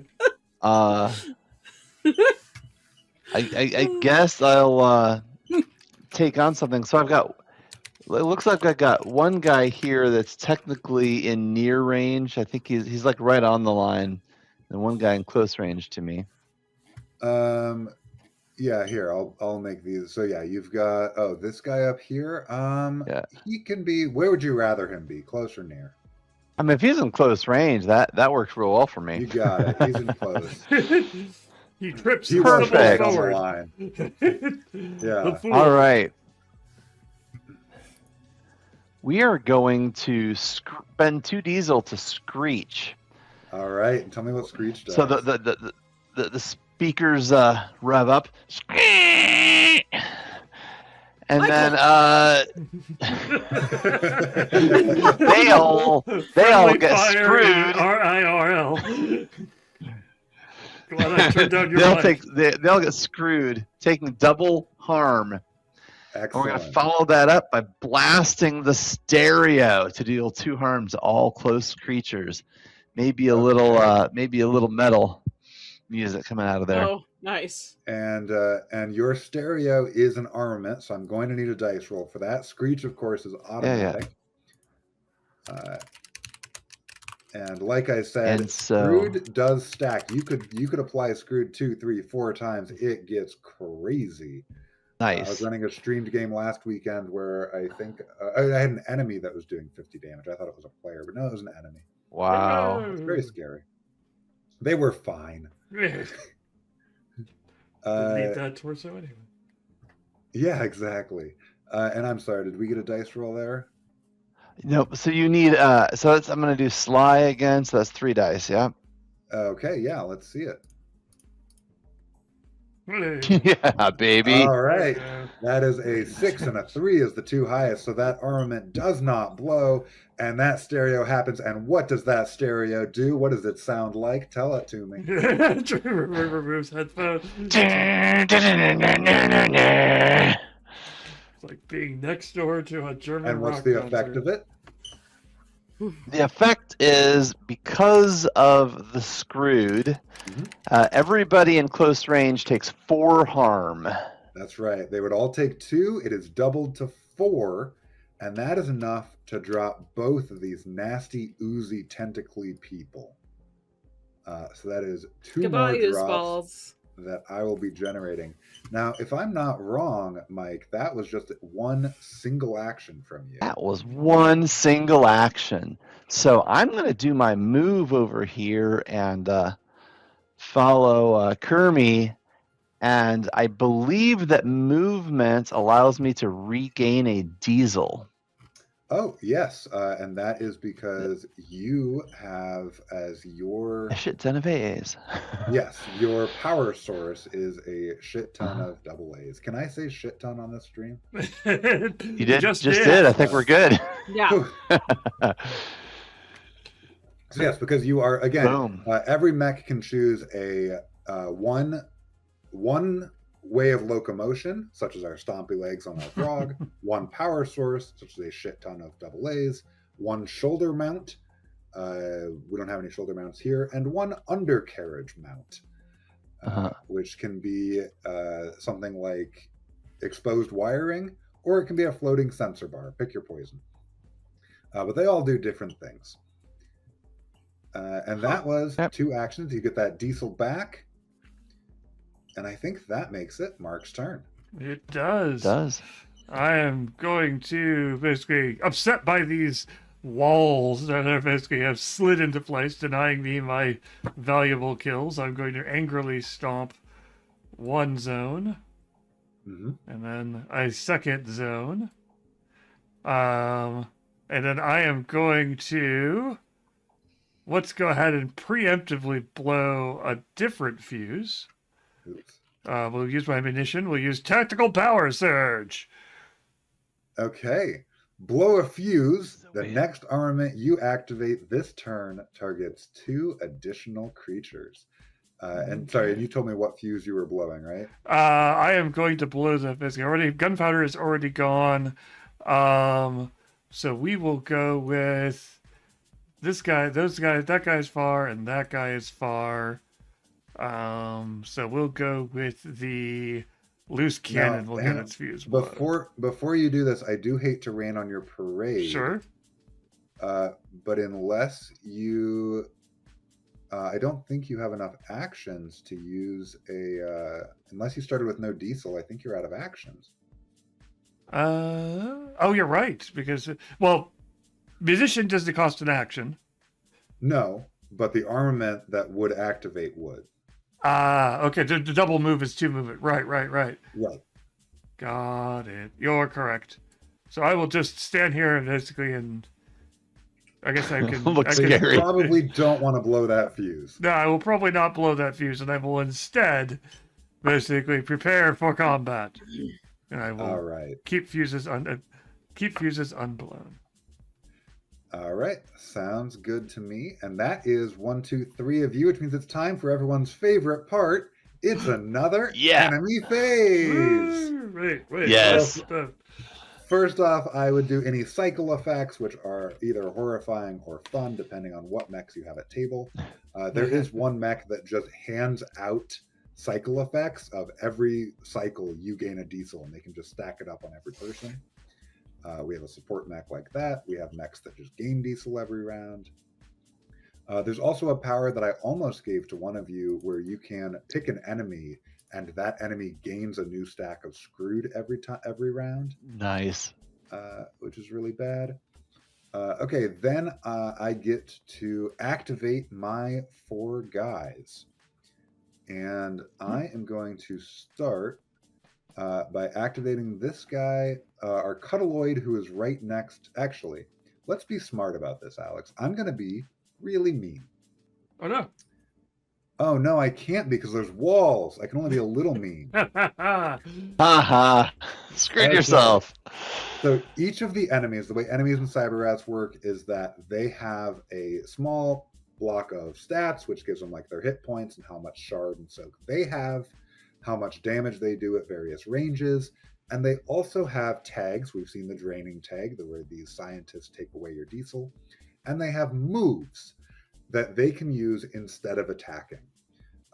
guess I'll take on something. So it looks like I've got one guy here that's technically in near range. I think he's like right on the line, and one guy in close range to me. Yeah, here, I'll make these. So yeah, you've got this guy up here. He can be, where would you rather him be? Close or near? I mean, if he's in close range, that works real well for me. You got it. He's in close. He trips He the was Perfect. on the forward. line. Yeah. The fool. All right. We are going to spend 2 diesel to Screech. All right. Tell me what Screech does. So the speakers rev up, and then they all Friendly get fire screwed. RIRL. Glad I turned down your mic. They'll get screwed, taking double harm. And we're going to follow that up by blasting the stereo to deal 2 harm to all close creatures. Maybe a little metal music coming out of there. Oh, nice. And your stereo is an armament, so I'm going to need a dice roll for that. Screech, of course, is automatic. And like I said, And so- Screwed does stack. You could apply Screwed 2, 3, 4 times. It gets crazy. I was Nice. running a streamed game last weekend where I think I had an enemy that was doing 50 damage. I thought it was a player, but no, it was an enemy. Wow. It's very scary. They were fine. Need that torso anyway. Yeah, exactly. And I'm sorry, did we get a dice roll there? Nope. So you need I'm going to do Sly again. So that's 3 dice. Yeah. Okay, yeah, let's see it. Yeah, baby. All right. That is a 6 and a 3 is the 2 highest. So that armament does not blow, and that stereo happens. And what does that stereo do? What does it sound like? Tell it to me. Removes headphones. It's like being next door to a German And what's rock the effect concert. of it? The effect is because of the screwed, everybody in close range takes 4 harm. That's right. They would all take 2. It is doubled to 4, and that is enough to drop both of these nasty, oozy, tentacly people. So that is 2 Goodbye, more drops balls. that I will be generating. Now, if I'm not wrong, Mike, that was just 1 single action from you. That was 1 single action. So I'm going to do my move over here and follow Kermie. And I believe that movement allows me to regain a diesel. Oh, yes. And that is because you have as your... A shit ton of A's. Yes, your power source is a shit ton of double A's. Can I say shit ton on this stream? You just did. I think we're good. Yeah. So yes, because you are, again, Boom. Every mech can choose a one way of locomotion, such as our stompy legs on our frog, 1 power source, such as a shit ton of double A's, 1 shoulder mount, We don't have any shoulder mounts here, and one undercarriage mount, which can be something like exposed wiring, or it can be a floating sensor bar. Pick your poison. But they all do different things. And that was 2 actions. You get that diesel back. And I think that makes it Mark's turn. It does. It does. I am going to basically, upset by these walls that are basically have slid into place, denying me my valuable kills. I'm going to angrily stomp 1 zone. Mm-hmm. And then a 2nd zone. And then I am going to, let's go ahead and preemptively blow a different fuse. Oops. We'll use my ammunition. We'll use Tactical Power Surge. Okay. Blow a fuse. The next armament you activate this turn targets 2 additional creatures. And sorry, you told me what fuse you were blowing, right? I am going to blow the basically gunpowder is already gone. So we will go with this guy, those guys, that guy's far, and that guy is far. So we'll go with the loose cannon. We'll get its fuse. Before you do this, I do hate to rain on your parade. Sure. But unless you, I don't think you have enough actions to use unless you started with no diesel, I think you're out of actions. Oh, you're right. Because, musician doesn't cost an action. No, but the armament that would activate would. Okay. The double move is 2 movement. Right. Right. Got it. You're correct. So I will just stand here basically and I guess I can. You probably don't want to blow that fuse. No, I will probably not blow that fuse, and I will instead basically prepare for combat. And I will keep fuses unblown. All right, sounds good to me. And that is 1, 2, 3 of you, which means it's time for everyone's favorite part. It's another enemy phase. Wait. Yes. First off, I would do any cycle effects, which are either horrifying or fun, depending on what mechs you have at table. There is one mech that just hands out cycle effects of every cycle you gain a diesel, and they can just stack it up on every person. We have a support mech like that. We have mechs that just gain diesel every round. There's also a power that I almost gave to one of you where you can pick an enemy and that enemy gains a new stack of screwed every round. Nice. Which is really bad. Okay, then I get to activate my 4 guys. And I am going to start by activating this guy, our Cuddleoid, who is right next. Actually, let's be smart about this, Alex. I'm going to be really mean. Oh, no. Oh, no, I can't because there's walls. I can only be a little mean. Haha. Screwed yourself. So each of the enemies, the way enemies in Cyberrats work is that they have a small block of stats, which gives them like their hit points and how much shard and soak they have, how much damage they do at various ranges. And they also have tags. We've seen the draining tag, where these scientists take away your diesel. And they have moves that they can use instead of attacking.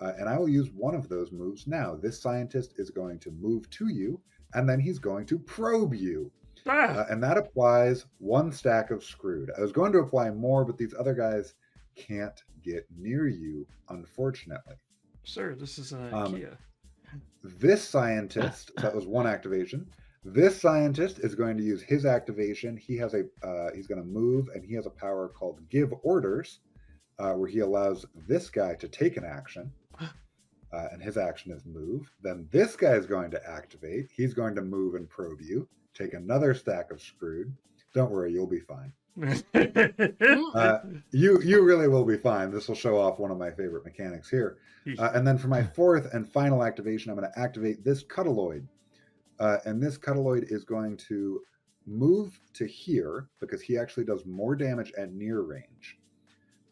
And I will use one of those moves now. This scientist is going to move to you, and then he's going to probe you. And that applies 1 stack of screwed. I was going to apply more, but these other guys can't get near you, unfortunately. Sir, this is an IKEA. This scientist, that was 1 activation. This scientist is going to use his activation. He has he's going to move, and he has a power called Give Orders, where he allows this guy to take an action. And his action is move. Then this guy is going to activate. He's going to move and probe you. Take another stack of screwed. Don't worry, you'll be fine. You really will be fine. This will show off one of my favorite mechanics here. And then for my 4th and final activation, I'm going to activate this Cuddleoid. And this Cuddleoid is going to move to here because he actually does more damage at near range.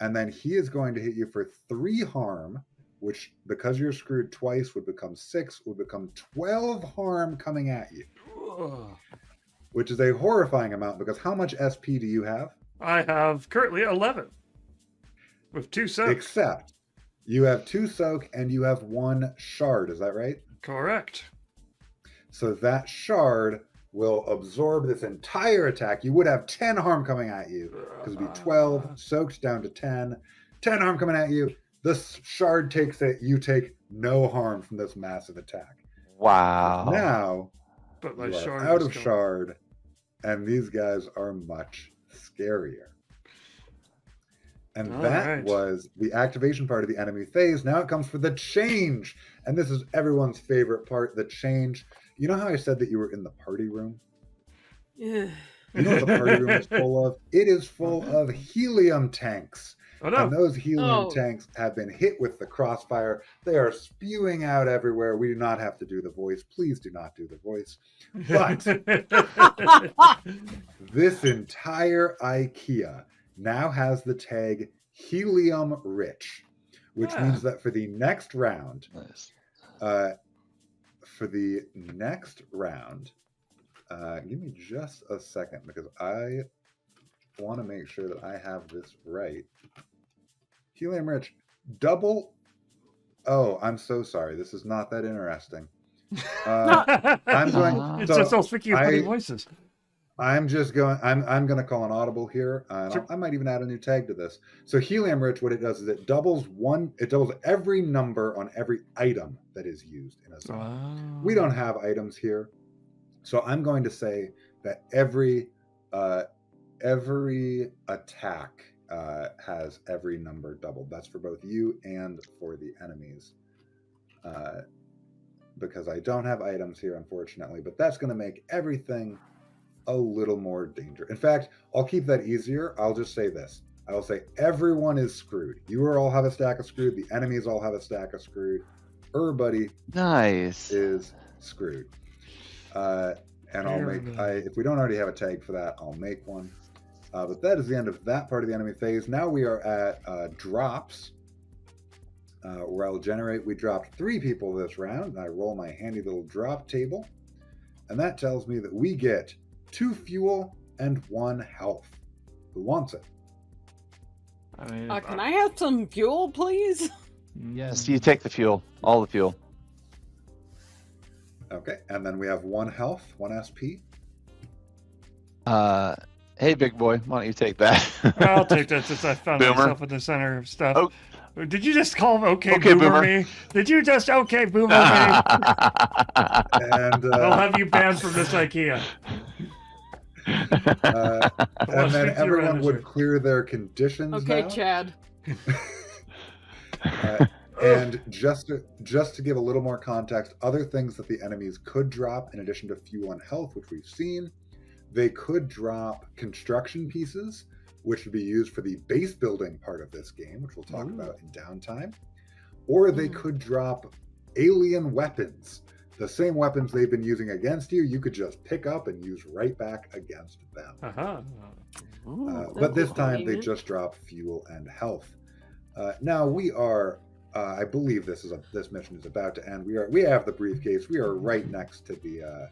And then he is going to hit you for 3 harm, which, because you're screwed twice, would become 6, would become 12 harm coming at you. Which is a horrifying amount, because how much SP do you have? I have currently 11. With 2 soak. Except you have 2 soak and you have 1 shard. Is that right? Correct. So that shard will absorb this entire attack. You would have 10 harm coming at you because it'd be 12 soaked down to 10. 10 harm coming at you. This shard takes it. You take no harm from this massive attack. Wow. Now But my you are shard out is of gone. shard, and these guys are much scarier. And All that right. was the activation part of the enemy phase. Now it comes for the change. And this is everyone's favorite part, the change. You know how I said that you were in the party room? Yeah. You know what the party room is full of? It is full of helium tanks. Oh no. And those helium Oh. tanks have been hit with the crossfire. They are spewing out everywhere. We do not have to do the voice. Please do not do the voice. But this entire IKEA now has the tag helium rich, which Ah. means that for the next round, Nice. give me just a second because I want to make sure that I have this right. Helium rich, double. Oh, I'm so sorry. This is not that interesting. I'm going. It's so just all speaking of funny I- voices. I'm just going. I'm going to call an audible here. And Sure. I might even add a new tag to this. So helium rich, what it does is it doubles every number on every item that is used in a zone. We don't have items here, so I'm going to say that every attack has every number doubled. That's for both you and for the enemies. Because I don't have items here, unfortunately, but that's going to make everything a little more dangerous. In fact, I'll keep that easier. I'll just say this. I'll say everyone is screwed. You all have a stack of screwed. The enemies all have a stack of screwed. Everybody Nice. is screwed. And I'll make, if we don't already have a tag for that, I'll make one. But that is the end of that part of the enemy phase. Now we are at drops, where I'll generate. We dropped 3 people this round, and I roll my handy little drop table. And that tells me that we get 2 fuel and 1 health. Who wants it? I mean, Can I have some fuel, please? Yes, you take the fuel. All the fuel. Okay, and then we have 1 health, 1 SP. Hey, big boy, why don't you take that? I'll take that since I found Boomer. myself in the center of stuff. Oh. Did you just call him okay, Okay, boomer, boomer. me? Did you just okay boomer me? And I'll have you banned from this IKEA. and then speak to your everyone manager. would clear their conditions Okay, now. Chad. And just to give a little more context, other things that the enemies could drop in addition to fuel and health, which we've seen, they could drop construction pieces, which would be used for the base building part of this game, which we'll talk about in downtime. Or they could drop alien weapons. The same weapons they've been using against you, you could just pick up and use right back against them. Uh-huh. But this time they convenient. just drop fuel and health. Now we are, I believe this mission is about to end. We have the briefcase. We are right next to the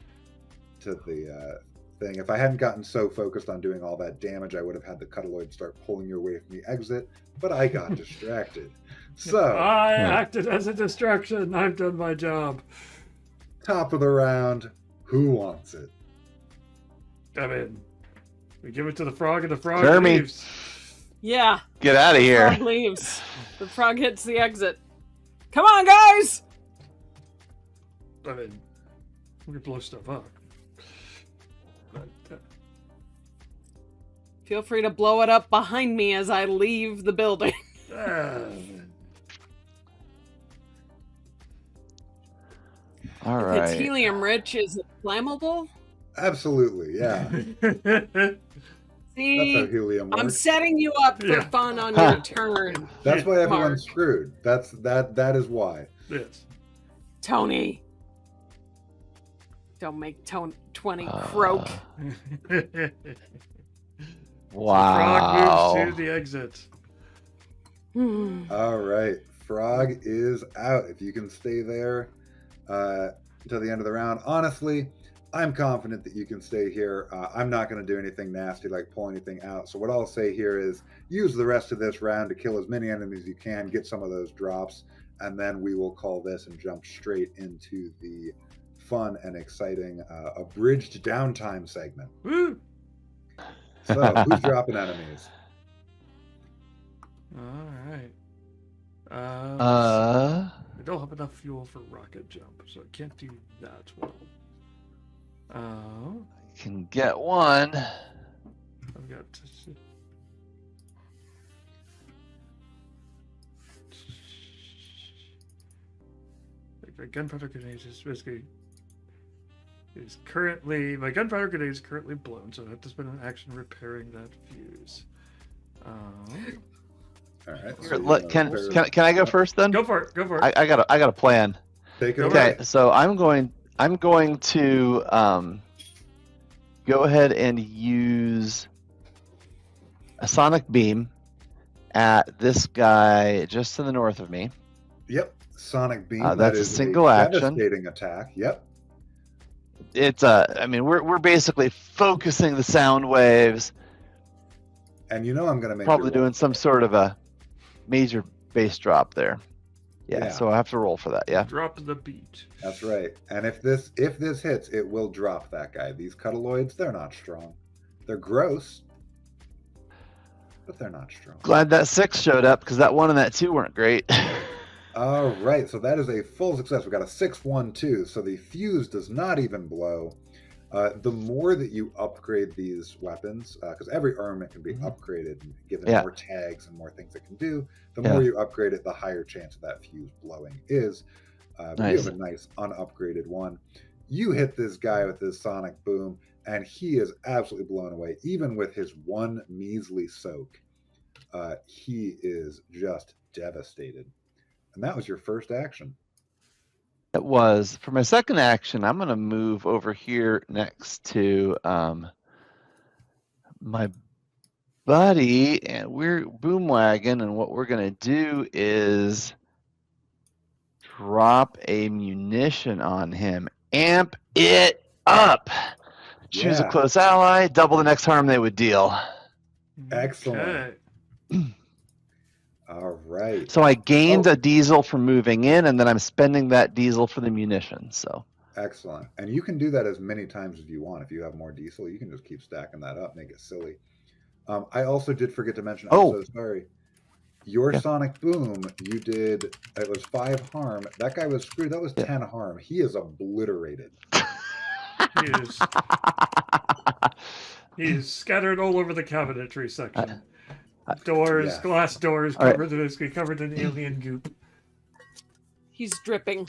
thing. If I hadn't gotten so focused on doing all that damage, I would have had the Cuddaloid start pulling you away from the exit. But I got distracted. So I acted as a distraction. I've done my job. top of the round, who wants it? I mean, we give it to the frog and the frog Jeremy. leaves. Yeah, Get out of here. frog leaves. The frog hits the exit. Come on, guys! I mean, we could blow stuff up. But, Feel free to blow it up behind me as I leave the building. All If right. it's helium rich, is it flammable? Absolutely, yeah. That's how See, helium I'm works. setting you up for Yeah. fun on your turn, That's why Mark. everyone's screwed. That is why. yes. Tony. Don't make 20 croak. Wow. Frog moves to the exit. All right, Frog is out. If you can stay there to the end of the round. Honestly, I'm confident that you can stay here. I'm not going to do anything nasty like pull anything out. So what I'll say here is use the rest of this round to kill as many enemies as you can, get some of those drops, and then we will call this and jump straight into the fun and exciting abridged downtime segment. Woo! So who's dropping enemies? All right. Uh, I don't have enough fuel for rocket jump, so I can't do that well. can get one. I've got. My gunpowder grenade is basically my gunpowder grenade is currently blown, so I have to spend an action repairing that fuse. All right. Here, So can I go first then? Go for it. Go for it. I got a plan. take it Okay, away. so I'm going to go ahead and use a sonic beam at this guy just to the north of me. Yep. Sonic beam. That's that a is single action. Devastating attack. Yep. It's I mean, we're basically focusing the sound waves, And you know I'm going to make probably you roll. doing some sort of a major bass drop there. Yeah, Yeah. so I have to roll for that. Yeah. Drop the beat. That's right. And if this hits, it will drop that guy. These cuddaloids, they're not strong. They're gross, but they're not strong. Glad that 6 showed up because that 1 and that 2 weren't great. All right, so that is a full success. We got a 6-1-2, so the fuse does not even blow. The more that you upgrade these weapons, because every armament can be upgraded and given Yeah. more tags and more things it can do, the Yeah. more you upgrade it, the higher chance of that fuse blowing is. You Nice. have a nice unupgraded one. You hit this guy with this sonic boom, and he is absolutely blown away. Even with his one measly soak, he is just devastated. And that was your first action. It was. For my second action, I'm going to move over here next to my buddy, and we're Boom Wagon, and what we're going to do is drop a munition on him. Amp it up. Choose a Yeah. close ally, double the next harm they would deal. Excellent. Okay. All right. So I gained Oh. a diesel from moving in, and then I'm spending that diesel for the munition. So Excellent. And you can do that as many times as you want. If you have more diesel, you can just keep stacking that up, make it silly. I also did forget to mention, I'm Oh. so sorry. Your Yeah. sonic boom, you did, it was 5 harm. That guy was screwed. That was 10 harm. He is obliterated. He is scattered all over the cabinetry section. Doors, Yeah. glass doors, All right. covered in alien goop. He's dripping.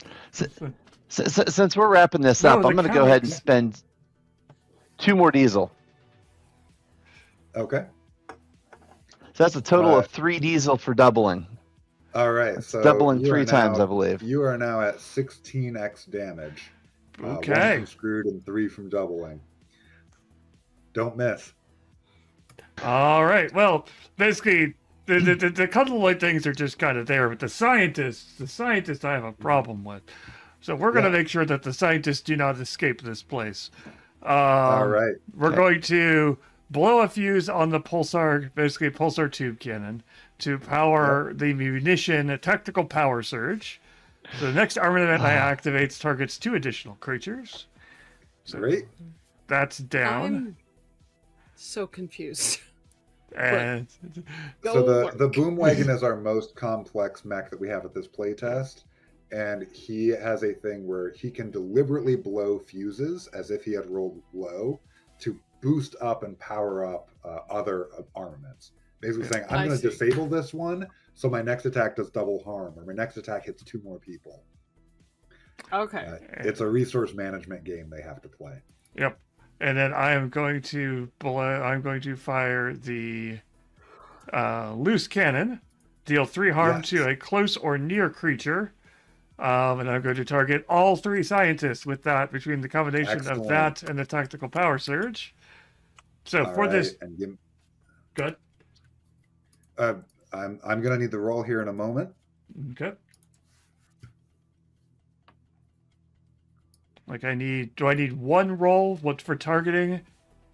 Since we're wrapping this No, up, the I'm going to go ahead and comics- spend 2 more diesel. Okay. So that's a total Uh, of 3 diesel for doubling. All right. So Doubling you are 3 times, now- I believe. You are now at 16x damage. 1 Okay. from screwed and 3 from doubling. Don't miss. All right. Well, basically, the cuddle-like things are just kind of there, but the scientists I have a problem with. So we're going to Yeah. make sure that the scientists do not escape this place. All right. We're going to blow a fuse on the pulsar tube cannon to power the munition, a tactical power surge. So the next armament I activates targets 2 additional creatures. So Great. that's down. I'm so confused. And So Go the work. Boom Wagon is our most complex mech that we have at this playtest. And he has a thing where he can deliberately blow fuses as if he had rolled low to boost up and power up other armaments. Basically saying, I'm I going to see. disable this one, so my next attack does double harm, or my next attack hits 2 more people. Okay. It's a resource management game they have to play. Yep. And then I'm going to fire the loose cannon, deal 3 harm Yes. to a close or near creature. And I'm going to target all 3 scientists with that, between the combination of Excellent. that and the tactical power surge. So All for right, this, and give, good. I'm going to need the roll here in a moment. Okay. Like do I need one roll? What's for targeting?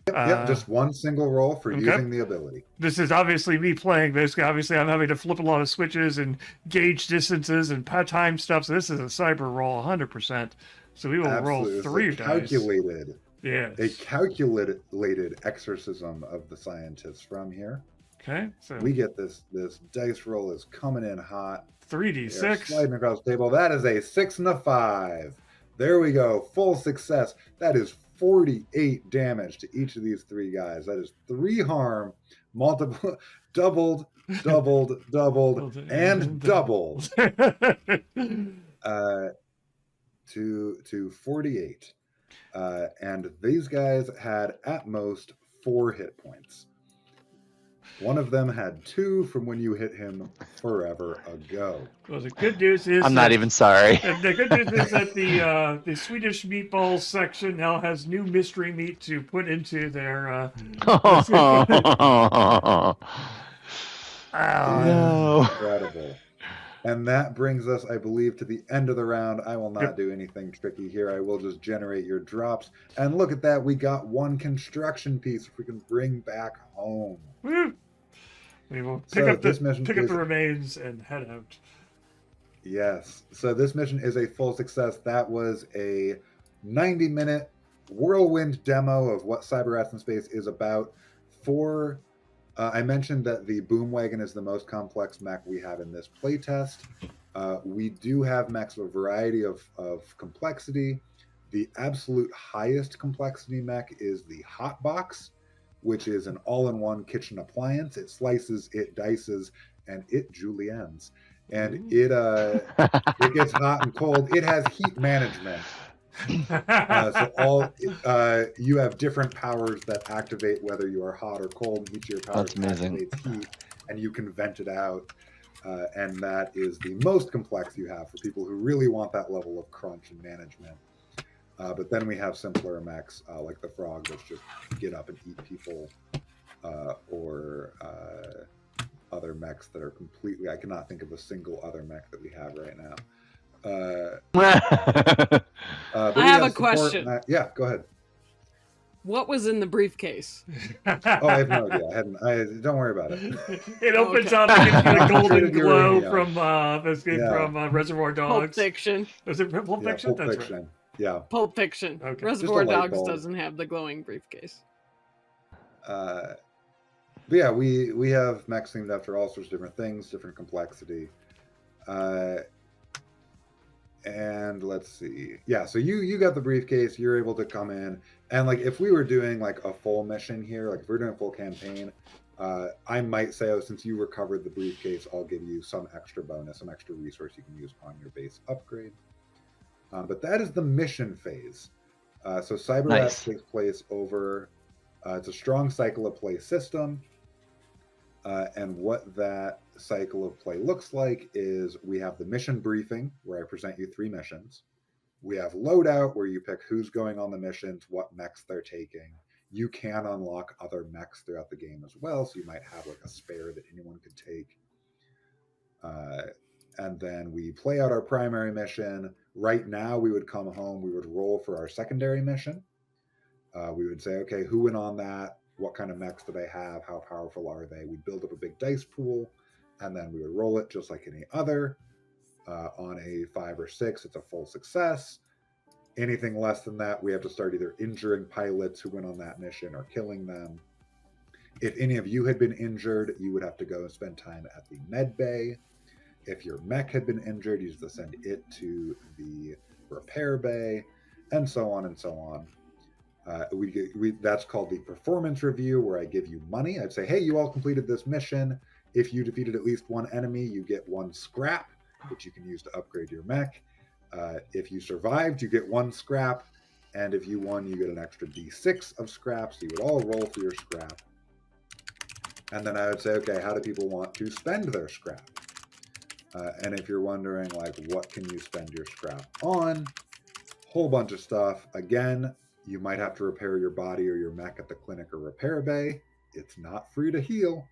Yep, just one single roll for okay. using the ability. This is obviously me playing this. Obviously, I'm having to flip a lot of switches and gauge distances and time stuff. So this is a cyber roll, 100%. So we will Absolutely. roll 3 It's dice. calculated. Yes. A calculated exorcism of the scientists from here. Okay. So we get this dice roll is coming in hot. 3d6. Sliding across the table. That is a 6 and a 5. There we go. Full success. That is 48 damage to each of these 3 guys. That is 3 harm, multiple, doubled, and doubled to 48. And these guys had at most 4 hit points. One of them had 2 from when you hit him forever ago. Well, the good news is I'm not even sorry. The good news is that the Swedish meatballs section now has new mystery meat to put into their. No. Incredible. And that brings us, I believe, to the end of the round. I will not do anything tricky here. I will just generate your drops. And look at that. We got 1 construction piece we can bring back home. Woo! We will pick up the remains and head out. Yes. So this mission is a full success. That was a 90-minute whirlwind demo of what Cyberrats in Space is about. I mentioned that the Boom Wagon is the most complex mech we have in this playtest. We do have mechs of a variety of complexity. The absolute highest complexity mech is the Hot Box, which is an all-in-one kitchen appliance. It slices, it dices, and it juliennes. And it gets hot and cold. It has heat management. So you have different powers that activate whether you are hot or cold. Each of your powers activates heat, and you can vent it out. And that is the most complex you have for people who really want that level of crunch and management. But then we have simpler mechs like the Frog, that's just get up and eat people, or other mechs that are completely. I cannot think of a single other mech that we have right now. I have a question. Yeah, go ahead. What was in the briefcase? Oh, I have no idea. Don't worry about it. It opens up and gives you a golden glow from Reservoir Dogs. Pulp Fiction. Was it Pulp Fiction? Pulp Fiction. Right. Yeah. Pulp Fiction. Okay. Reservoir Dogs doesn't have the glowing briefcase. But yeah, we have mechs themed after all sorts of different things, different complexity. And let's see. Yeah, so you got the briefcase, you're able to come in. And like if we were doing like a full mission here, like if we're doing a full campaign, I might say, oh, since you recovered the briefcase, I'll give you some extra bonus, some extra resource you can use on your base upgrade. But that is the mission phase. So Cyberrats takes place over, it's a strong cycle of play system. And what that cycle of play looks like is we have the mission briefing, where I present you 3 missions. We have loadout, where you pick who's going on the missions, what mechs they're taking. You can unlock other mechs throughout the game as well, so you might have like a spare that anyone could take. And then we play out our primary mission. Right now, we would come home, we would roll for our secondary mission. We would say, okay, who went on that? What kind of mechs do they have? How powerful are they? We build up a big dice pool, and then we would roll it just like any other. On a 5 or 6, it's a full success. Anything less than that, we have to start either injuring pilots who went on that mission or killing them. If any of you had been injured, you would have to go and spend time at the med bay. If your mech had been injured, you have to send it to the repair bay, and so on and so on. That's called the performance review, where I give you money. I'd say, hey, you all completed this mission. If you defeated at least 1 enemy, you get 1 scrap, which you can use to upgrade your mech. If you survived, you get 1 scrap. And if you won, you get an extra D6 of scrap. So you would all roll for your scrap. And then I would say, okay, how do people want to spend their scrap? And if you're wondering, like, what can you spend your scrap on? Whole bunch of stuff. Again, you might have to repair your body or your mech at the clinic or repair bay. It's not free to heal.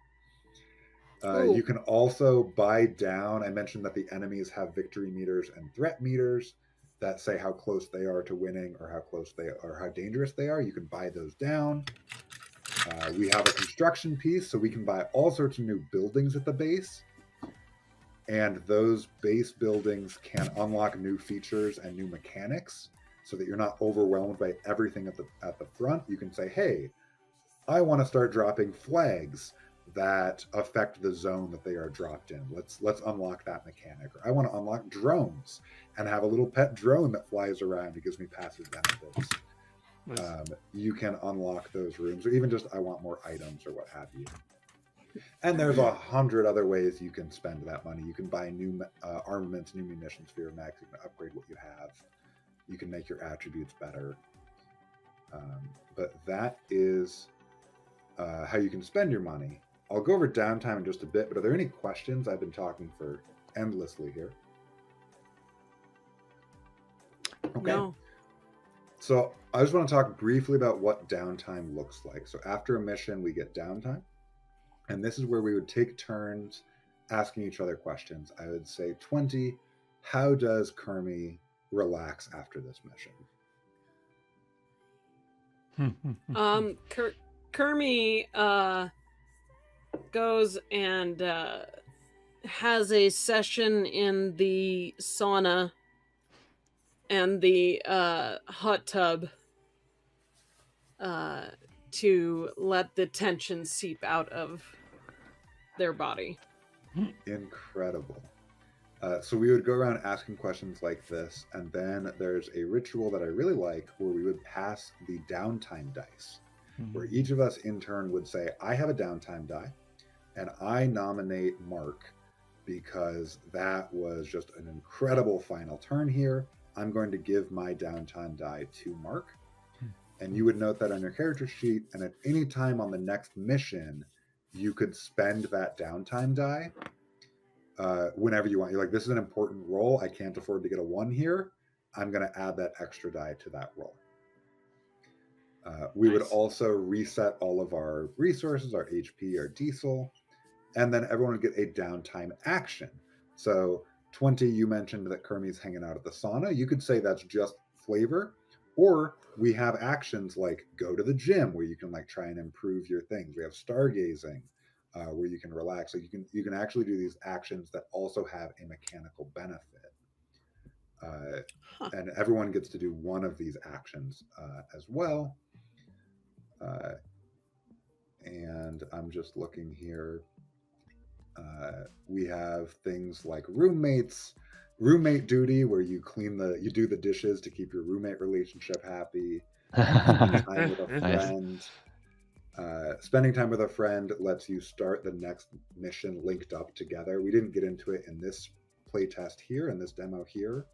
You can also buy down. I mentioned that the enemies have victory meters and threat meters. that say how close they are to winning or how close they are or how dangerous they are. You can buy those down. We have a construction piece, so we can buy all sorts of new buildings at the base. And those base buildings can unlock new features and new mechanics so that you're not overwhelmed by everything at the front. You can say, hey, I want to start dropping flags that affect the zone that they are dropped in. Let's unlock that mechanic. Or I want to unlock drones and have a little pet drone that flies around. It gives me passive benefits. Nice. You can unlock those rooms, or even just I want more items or what have you. And there's 100 other ways you can spend that money. You can buy new armaments, new munitions for your mechs. You can upgrade what you have. You can make your attributes better. But that is how you can spend your money. I'll go over downtime in just a bit, but are there any questions? I've been talking for endlessly here. Okay. No. So I just want to talk briefly about what downtime looks like. So after a mission, we get downtime. And this is where we would take turns asking each other questions. I would say, 20, how does Kermie relax after this mission? Kermie goes and has a session in the sauna and the hot tub to let the tension seep out of their body. Incredible. So we would go around asking questions like this, and then there's a ritual that I really like where we would pass the downtime dice, where each of us in turn would say, I have a downtime die, and I nominate Mark because that was just an incredible final turn here. I'm going to give my downtime die to Mark. And you would note that on your character sheet, and at any time on the next mission, you could spend that downtime die whenever you want. You're like, this is an important roll. I can't afford to get a 1 here. I'm going to add that extra die to that roll. We would also reset all of our resources, our HP, our diesel, and then everyone would get a downtime action. So 20, you mentioned that Kermie's hanging out at the sauna. You could say that's just flavor, or we have actions like go to the gym where you can like try and improve your things. We have stargazing where you can relax. So you can actually do these actions that also have a mechanical benefit. And everyone gets to do one of these actions as well. And I'm just looking here. We have things like roommate duty, where you do the dishes to keep your roommate relationship happy. Spending time with a friend. Spending time with a friend lets you start the next mission linked up together. We didn't get into it in this playtest here, in this demo here,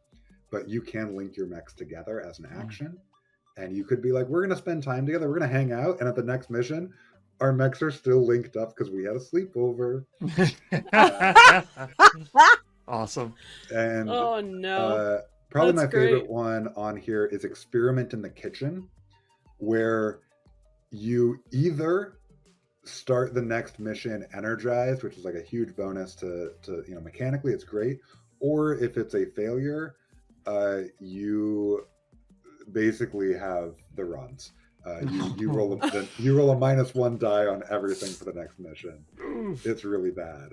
but you can link your mechs together as an action. And you could be like, we're going to spend time together, we're going to hang out, and at the next mission, our mechs are still linked up because we had a sleepover. Awesome. And oh no. probably That's my favorite great. one on here is Experiment in the Kitchen, where you either start the next mission energized, which is like a huge bonus to mechanically it's great, or if it's a failure, you basically have the runs. You roll a -1 die on everything for the next mission. It's really bad.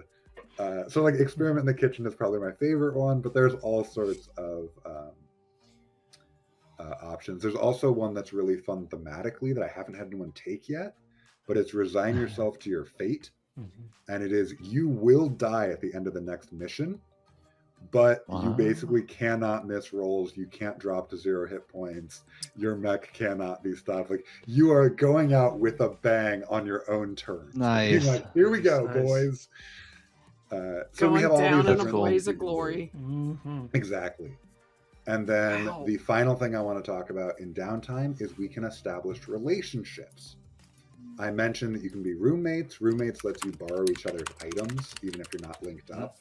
So like Experiment in the Kitchen is probably my favorite one, but there's all sorts of options. There's also one that's really fun thematically that I haven't had anyone take yet, but it's Resign Yourself to Your Fate. And it is, you will die at the end of the next mission, but you basically cannot miss rolls. You can't drop to 0 hit points. Your mech cannot be stopped. Like, you are going out with a bang on your own turn. Nice. Like, here we go, Nice. boys. So Going we have all down these in a different blaze things of you can do. glory. Exactly. And then Wow. the final thing I want to talk about in downtime is we can establish relationships. I mentioned that you can be roommates. Roommates lets you borrow each other's items, even if you're not linked up.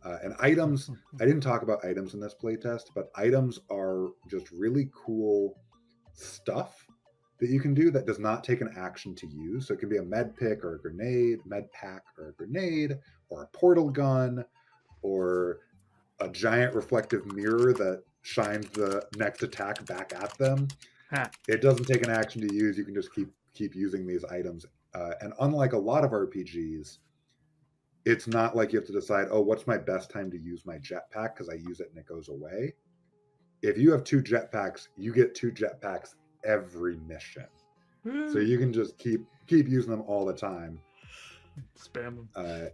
And items, I didn't talk about items in this playtest, but items are just really cool stuff that you can do that does not take an action to use. So it can be a med pick or a grenade, med pack or a grenade, or a portal gun, or a giant reflective mirror that shines the next attack back at them. Ha. It doesn't take an action to use. You can just keep using these items. And unlike a lot of RPGs, it's not like you have to decide, oh, what's my best time to use my jetpack because I use it and it goes away. If you have 2 jetpacks, you get 2 jetpacks every mission. So you can just keep using them all the time. Spam them.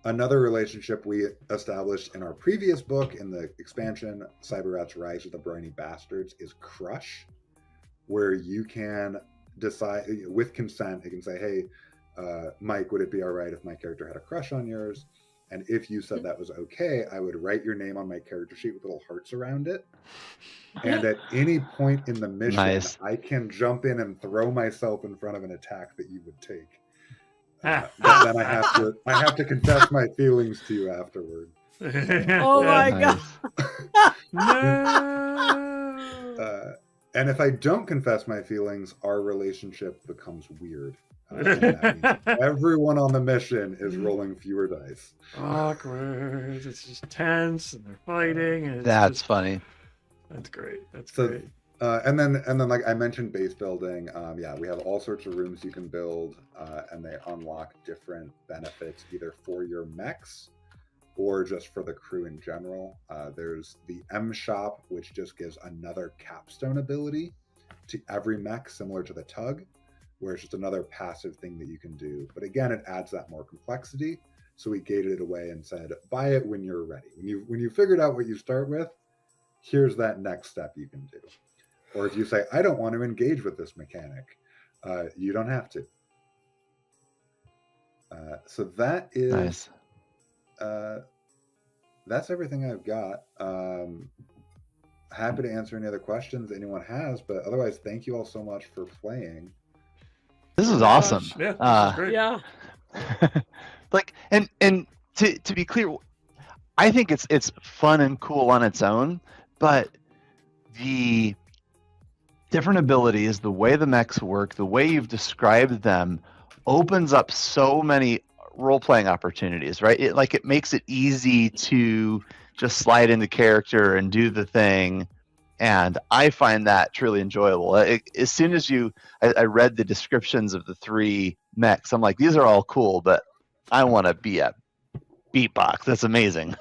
Another relationship we established in our previous book in the expansion, Cyberrats Rise of the Briny Bastards, is Crush, where you can decide with consent. You can say, hey, Mike, would it be all right if my character had a crush on yours? And if you said that was okay, I would write your name on my character sheet with little hearts around it. And at any point in the mission, Nice. I can jump in and throw myself in front of an attack that you would take. But then I have to confess my feelings to you afterward. Oh my Nice. No. And if I don't confess my feelings, our relationship becomes weird. And that means everyone on the mission is rolling fewer dice. Awkward. It's just tense, and they're fighting, and it's That's just, funny. That's great. That's So- great. And then like I mentioned, base building. We have all sorts of rooms you can build, and they unlock different benefits either for your mechs or just for the crew in general. There's the M shop, which just gives another capstone ability to every mech, similar to the tug, where it's just another passive thing that you can do. But again, it adds that more complexity. So we gated it away and said, buy it when you're ready. When you figured out what you start with, here's that next step you can do. Or if you say, I don't want to engage with this mechanic, you don't have to. So that is, Nice. that's everything I've got. Happy to answer any other questions anyone has, but otherwise, thank you all so much for playing. This is awesome. Yeah, this Uh, is great. Yeah. Like, and to be clear, I think it's fun and cool on its own, but the different abilities, the way the mechs work, the way you've described them, opens up so many role-playing opportunities, right? It makes it easy to just slide into character and do the thing, and I find that truly enjoyable. As soon as I read the descriptions of the 3 mechs, I'm like, these are all cool, but I want to be a Beatbox. That's amazing.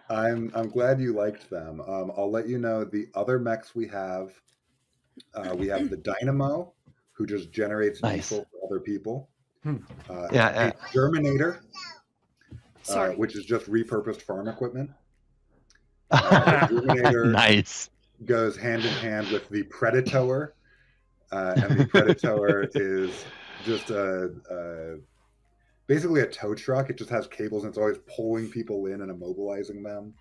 I'm glad you liked them. I'll let you know the other mechs we have. We have the Dynamo, who just generates Nice. diesel for other people. Yeah. A Germinator, Sorry. which is just repurposed farm equipment. The Germinator Nice. goes hand in hand with the Predator, and the Predator is just basically a tow truck. It just has cables and it's always pulling people in and immobilizing them.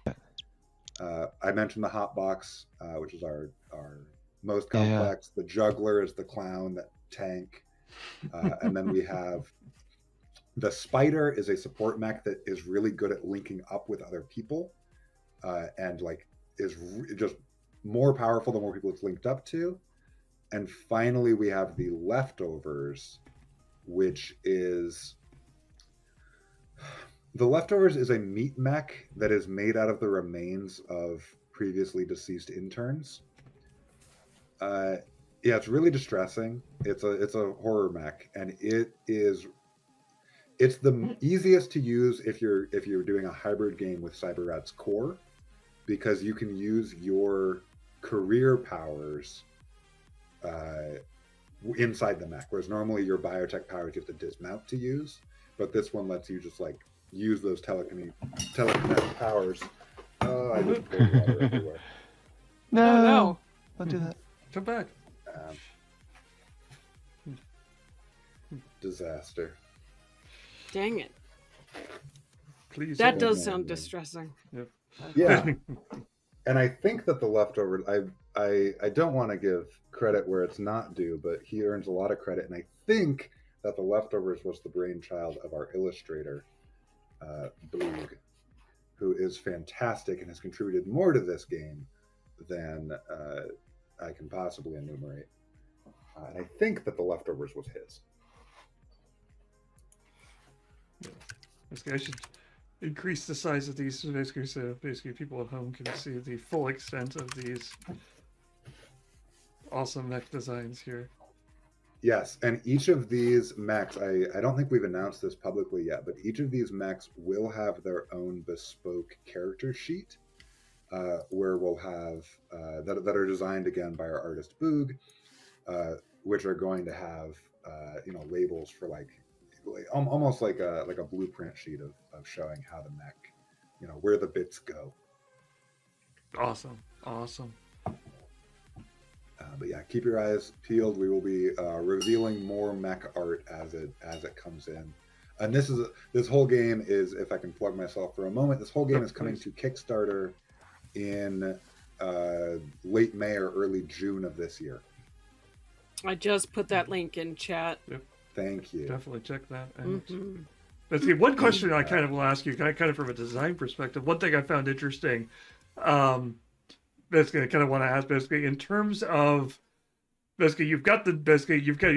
I mentioned the Hot Box, which is our most complex. The Juggler is the clown, that tank. And then we have the Spider is a support mech that is really good at linking up with other people, and like is just more powerful the more people it's linked up to. And finally, we have the Leftovers, which is the Leftovers is a meat mech that is made out of the remains of previously deceased interns. Yeah, it's really distressing. It's a horror mech, and it's the easiest to use if you're doing a hybrid game with Cyberrats core, because you can use your career powers inside the mech, whereas normally your biotech powers you have to dismount to use, but this one lets you just like use those telekinetic powers. Oh, I just poured water everywhere. No. Don't do that. Come back. Disaster. Dang it. Please. That don't. does sound distressing. Yeah. And I think that the Leftovers, I don't want to give credit where it's not due, but he earns a lot of credit, and I think that the Leftovers was the brainchild of our illustrator, Boog, who is fantastic and has contributed more to this game than I can possibly enumerate. And I think that the Leftovers was his. This guy should increase the size of these so basically people at home can see the full extent of these awesome mech designs here. Yes, and each of these mechs, I don't think we've announced this publicly yet, but each of these mechs will have their own bespoke character sheet, where we'll have that are designed again by our artist Boog, which are going to have labels for like almost like a blueprint sheet of showing how the mech, where the bits go. Awesome. But yeah, keep your eyes peeled. We will be revealing more mech art as it comes in. And this whole game is, if I can plug myself for a moment, this whole game is coming to Kickstarter in late May or early June of this year. I just put that link in chat. Yep. Thank you. Definitely check that out. Let's see, one question I kind of will ask you, kind of from a design perspective. One thing I found interesting, basically, I kind of want to ask, basically, in terms of, basically, you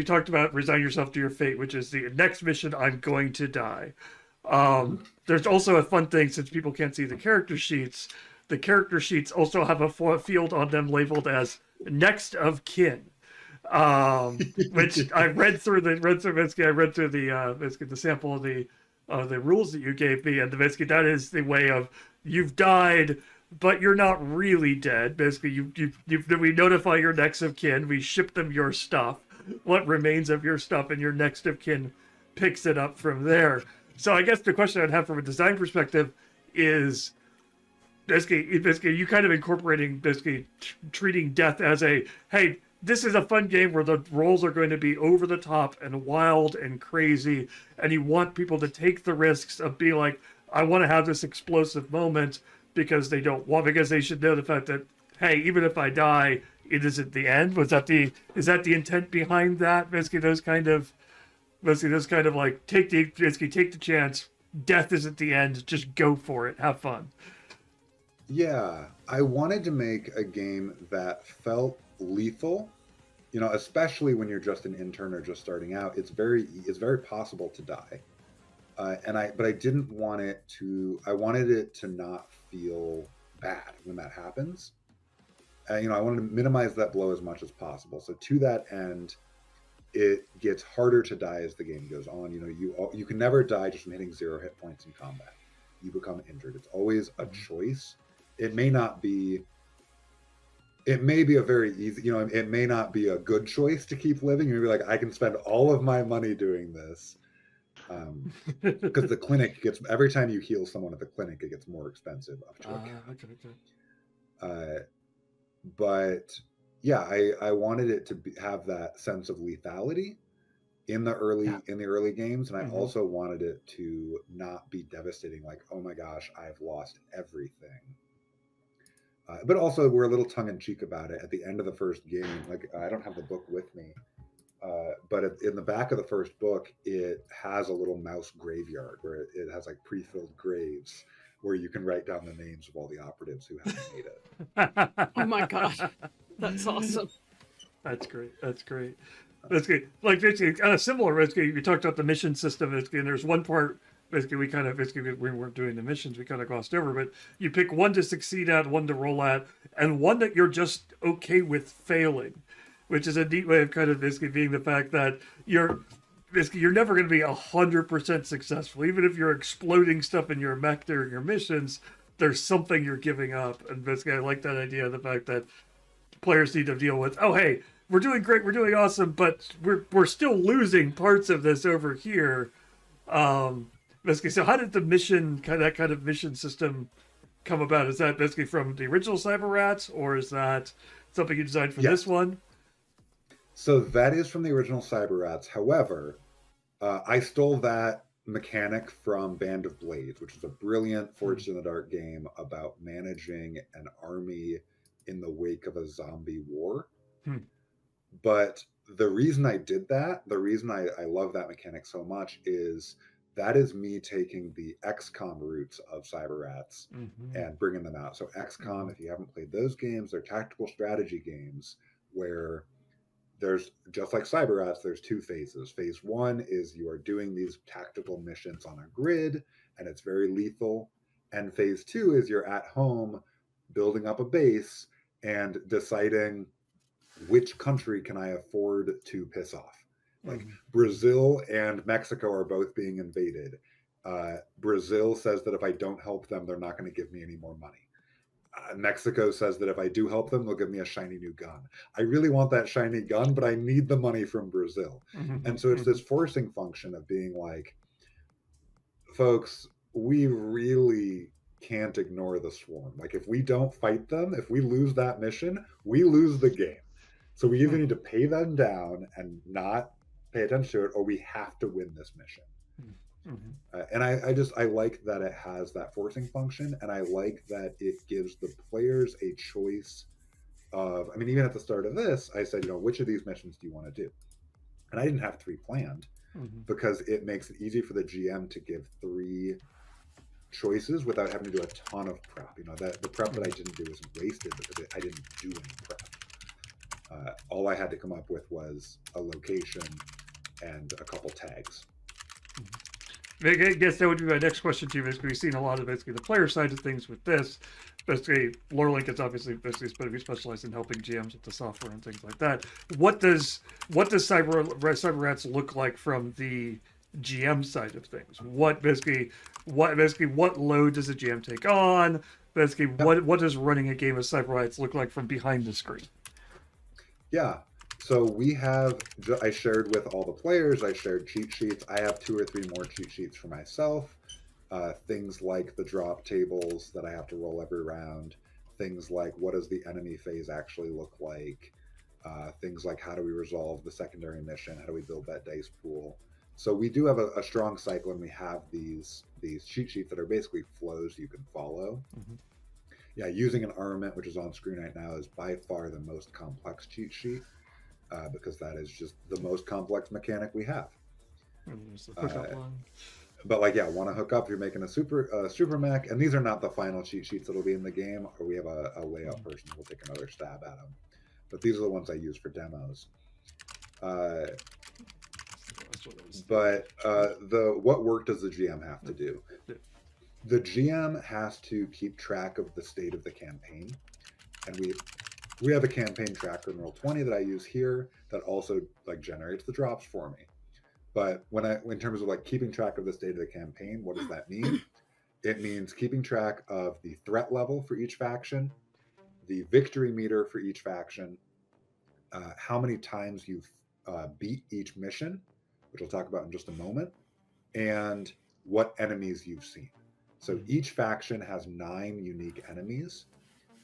talked about resign yourself to your fate, which is the next mission, I'm going to die. There's also a fun thing, since people can't see the character sheets. The character sheets also have a field on them labeled as next of kin. Which I read through the sample of the rules that you gave me, and basically that is the way of you've died, but you're not really dead. Basically, we notify your next of kin, we ship them your stuff, what remains of your stuff, and your next of kin picks it up from there. So I guess the question I'd have from a design perspective is basically you kind of incorporating treating death as a, hey, this is a fun game where the roles are going to be over the top and wild and crazy, and you want people to take the risks of being like, I want to have this explosive moment, because they should know the fact that, hey, even if I die, it isn't the end. Is that the intent behind that? Basically those kind of like take the chance. Death isn't the end. Just go for it. Have fun. Yeah, I wanted to make a game that felt lethal, especially when you're just an intern or just starting out. It's very possible to die, but I didn't want it to. I wanted it to not feel bad when that happens. I wanted to minimize that blow as much as possible. So to that end, it gets harder to die as the game goes on. You can never die just from hitting 0 hit points in combat. You become injured. It's always a choice. It may be a very easy, it may not be a good choice to keep living. You're like, I can spend all of my money doing this. Because the clinic every time you heal someone at the clinic, it gets more expensive up to account. But yeah, I wanted it to have that sense of lethality in the early games, and I also wanted it to not be devastating, like, oh my gosh, I've lost everything. But also, we're a little tongue-in-cheek about it. At the end of the first game, like, I don't have the book with me, but in the back of the first book, it has a little mouse graveyard where it has like pre-filled graves where you can write down the names of all the operatives who haven't made it. Oh my god, that's awesome. That's great. Basically, like basically on a similar, basically, you talked about the mission system, and there's one part. Basically, we weren't doing the missions. We kind of glossed over, but you pick one to succeed at, one to roll at, and one that you're just okay with failing, which is a neat way of kind of basically being the fact that you're never going to be 100% successful, even if you're exploding stuff in your mech during your missions. There's something you're giving up, and basically, I like that idea of the fact that players need to deal with. Oh, hey, we're doing great, we're doing awesome, but we're still losing parts of this over here. Basically, so how did that kind of mission system come about? Is that basically from the original Cyberrats, or is that something you designed for this one? So that is from the original Cyberrats. However, I stole that mechanic from Band of Blades, which is a brilliant Forged in the Dark game about managing an army in the wake of a zombie war. But the reason I did that, the reason I love that mechanic so much is that is me taking the XCOM roots of Cyberrats and bringing them out. So XCOM, if you haven't played those games, they're tactical strategy games where there's, just like Cyberrats, there's two phases. Phase one is you are doing these tactical missions on a grid, and it's very lethal. And phase 2 is you're at home building up a base and deciding which country can I afford to piss off. Like Brazil and Mexico are both being invaded. Brazil says that if I don't help them, they're not going to give me any more money. Mexico says that if I do help them, they'll give me a shiny new gun. I really want that shiny gun, but I need the money from Brazil. And so it's this forcing function of being like, folks, we really can't ignore the swarm. Like if we don't fight them, if we lose that mission, we lose the game. So we either need to pay them down and not pay attention to it, or we have to win this mission. And I like that it has that forcing function, and I like that it gives the players a choice of, I mean, even at the start of this, I said, which of these missions do you want to do? And I didn't have 3 planned because it makes it easy for the GM to give 3 choices without having to do a ton of prep. That the prep that I didn't do wasn't wasted because I didn't do any prep. All I had to come up with was a location and a couple tags. I guess that would be my next question to you. Basically, we've seen a lot of the player side of things with this. Basically, Lorelink is obviously supposed to be specialized in helping GMs with the software and things like that. What does Cyberrats look like from the GM side of things? What load does a GM take on? Basically, what does running a game of Cyberrats look like from behind the screen? Yeah. So I shared with all the players, I shared cheat sheets. I have 2 or 3 more cheat sheets for myself. Things like the drop tables that I have to roll every round. Things like what does the enemy phase actually look like? Things like how do we resolve the secondary mission? How do we build that dice pool? So we do have a strong cycle, and we have these cheat sheets that are basically flows you can follow. Yeah, using an armament, which is on screen right now, is by far the most complex cheat sheet. Because that is just the most complex mechanic we have. But want to hook up, you're making a super mech, and these are not the final cheat sheets that'll be in the game, or we have a layout person who will take another stab at them. But these are the ones I use for demos. What work does the GM have to do? The GM has to keep track of the state of the campaign, and we have a campaign tracker in Roll20 that I use here that also generates the drops for me. But in terms of keeping track of the state of the campaign, what does that mean? It means keeping track of the threat level for each faction, the victory meter for each faction, how many times you've beat each mission, which we'll talk about in just a moment, and what enemies you've seen. So each faction has 9 unique enemies.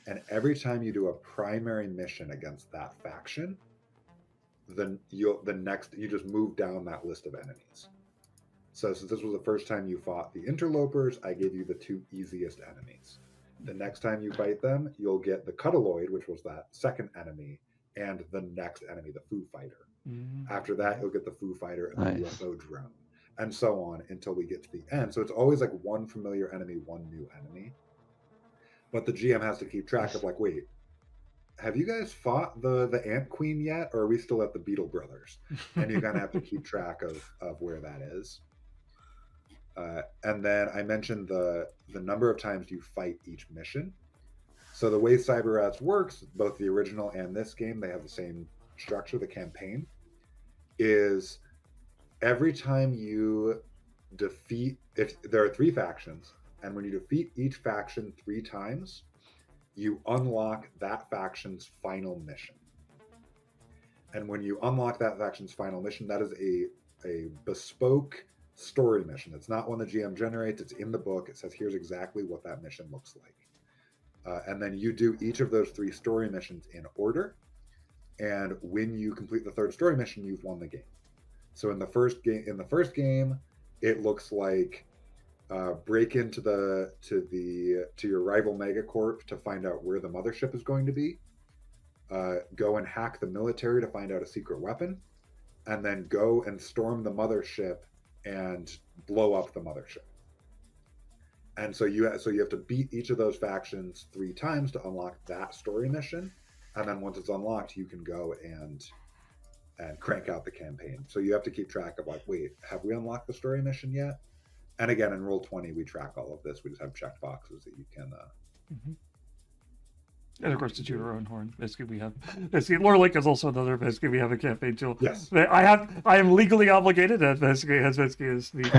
And every time you do a primary mission against that faction, then you just move down that list of enemies. So since this was the first time you fought the interlopers, I gave you the 2 easiest enemies. The next time you fight them, you'll get the Cuddaloid, which was that second enemy, and the next enemy, the Foo Fighter. After that, you'll get the Foo Fighter and the UFO drone, and so on until we get to the end. So it's always 1 familiar enemy, 1 new enemy. But the GM has to keep track of wait, have you guys fought the Ant Queen yet, or are we still at the Beetle Brothers? And you kind of have to keep track of where that is. And then I mentioned the number of times you fight each mission. So the way Cyberrats works, both the original and this game, they have the same structure. The campaign is every time you defeat, if there are 3 factions, and when you defeat each faction 3 times, you unlock that faction's final mission. And when you unlock that faction's final mission, that is a bespoke story mission. It's not one the GM generates. It's in the book. It says, here's exactly what that mission looks like. And then you do each of those 3 story missions in order. And when you complete the 3rd story mission, you've won the game. So in the first game, it looks like break into your rival megacorp to find out where the mothership is going to be. Go and hack the military to find out a secret weapon, and then go and storm the mothership and blow up the mothership. And so you have to beat each of those factions 3 times to unlock that story mission, and then once it's unlocked, you can go and crank out the campaign. So you have to keep track of wait, have we unlocked the story mission yet? And again, in Roll20, we track all of this. We just have check boxes that you can. And of course, to toot our own horn. Basically, we have Lore Link is also another. Basically, we have a campaign tool. Yes. I am legally obligated as basically as the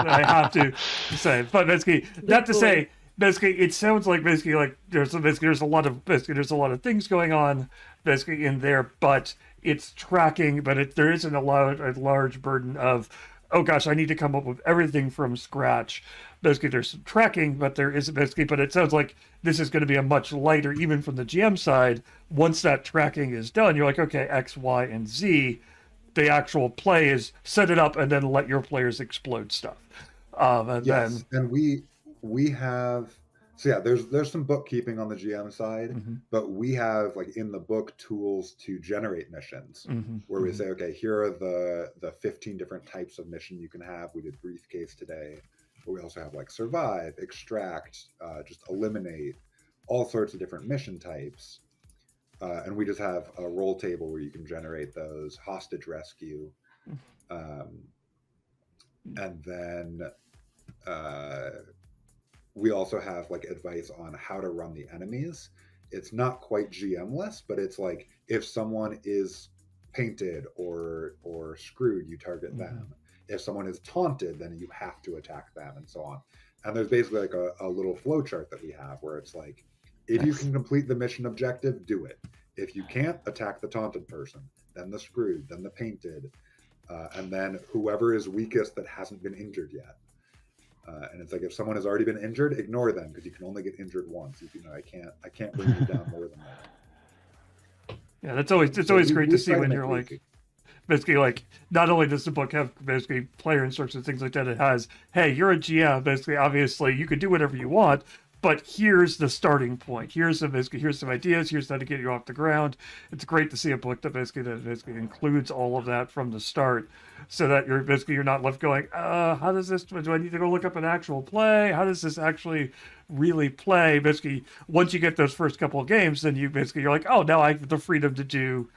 I have to say. But basically, not to say. Basically, it sounds like there's a lot of things going on basically in there, but it's tracking. But there isn't a large burden of, oh gosh, I need to come up with everything from scratch. Basically, there's some tracking, but there isn't basically. But it sounds like this is going to be a much lighter, even from the GM side. Once that tracking is done, you're like, okay, X, Y, and Z. The actual play is set it up and then let your players explode stuff. And we have, so yeah, there's some bookkeeping on the GM side, but we have like in the book tools to generate missions where we say, okay, here are the 15 different types of mission you can have. We did Briefcase today, but we also have like survive, extract, just eliminate, all sorts of different mission types. And we just have a roll table where you can generate those, hostage rescue. And then we also have like advice on how to run the enemies. It's not quite GM-less, but it's like if someone is painted or screwed, you target them. If someone is taunted, then you have to attack them, and so on. And there's basically like a little flow chart that we have where it's like, if you can complete the mission objective, do it. If you can't, attack the taunted person, then the screwed, then the painted, and then whoever is weakest that hasn't been injured yet. And it's like, if someone has already been injured, ignore them because you can only get injured once. You know, I can't bring you down more than that. Yeah, it's always great to see when you're like, basically like, not only does the book have basically player instructions, things like that, it has, hey, you're a GM, basically, obviously you can do whatever you want, but here's the starting point. Here's some ideas. Here's how to get you off the ground. It's great to see a book that basically includes all of that from the start, so that you're not left going, how does this? Do I need to go look up an actual play? How does this actually really play? Basically, once you get those first couple of games, then you're like, oh, now I have the freedom to do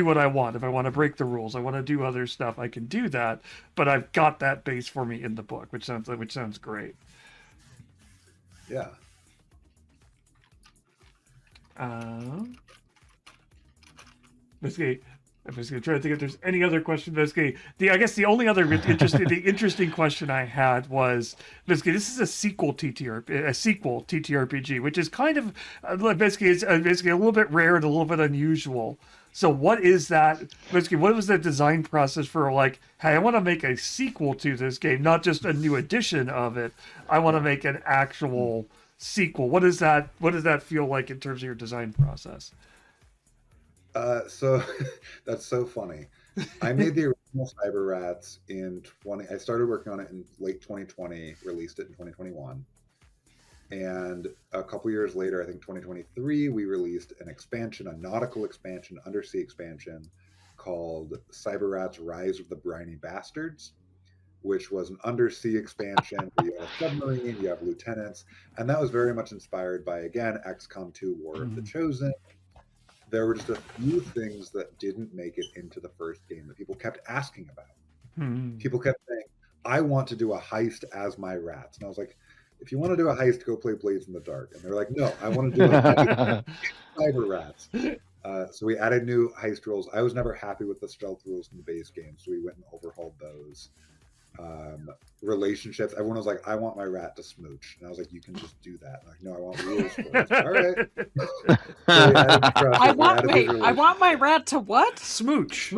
what I want. If I want to break the rules, I want to do other stuff, I can do that. But I've got that base for me in the book, which sounds great. Yeah. Basically, I'm just gonna try to think if there's any other question. Basically, I guess the only other interesting question I had was basically this is a sequel TTRPG, which is kind of basically a little bit rare and a little bit unusual. So what is that? Basically, what was the design process for like, hey, I want to make a sequel to this game, not just a new edition of it. I want to make an actual sequel. What does that feel like in terms of your design process? So that's so funny. I made the original Cyberrats I started working on it in late 2020, released it in 2021. And a couple years later, I think 2023, we released an expansion, a nautical expansion, undersea expansion called Cyberrats Rise of the Briny Bastards, which was an undersea expansion where you have a submarine, you have lieutenants, and that was very much inspired by, again, XCOM 2 War of the Chosen. There were just a few things that didn't make it into the first game that people kept asking about. People kept saying, I want to do a heist as my rats. And I was like, if you want to do a heist, go play Blades in the Dark. And they're like, no, I want to do a Cyberrats. So we added new heist rules. I was never happy with the stealth rules in the base game, so we went and overhauled those. Relationships, everyone was like, I want my rat to smooch. And I was like, you can just do that. I'm like, no, I want rules for it. All right. So I want my rat to what? Smooch.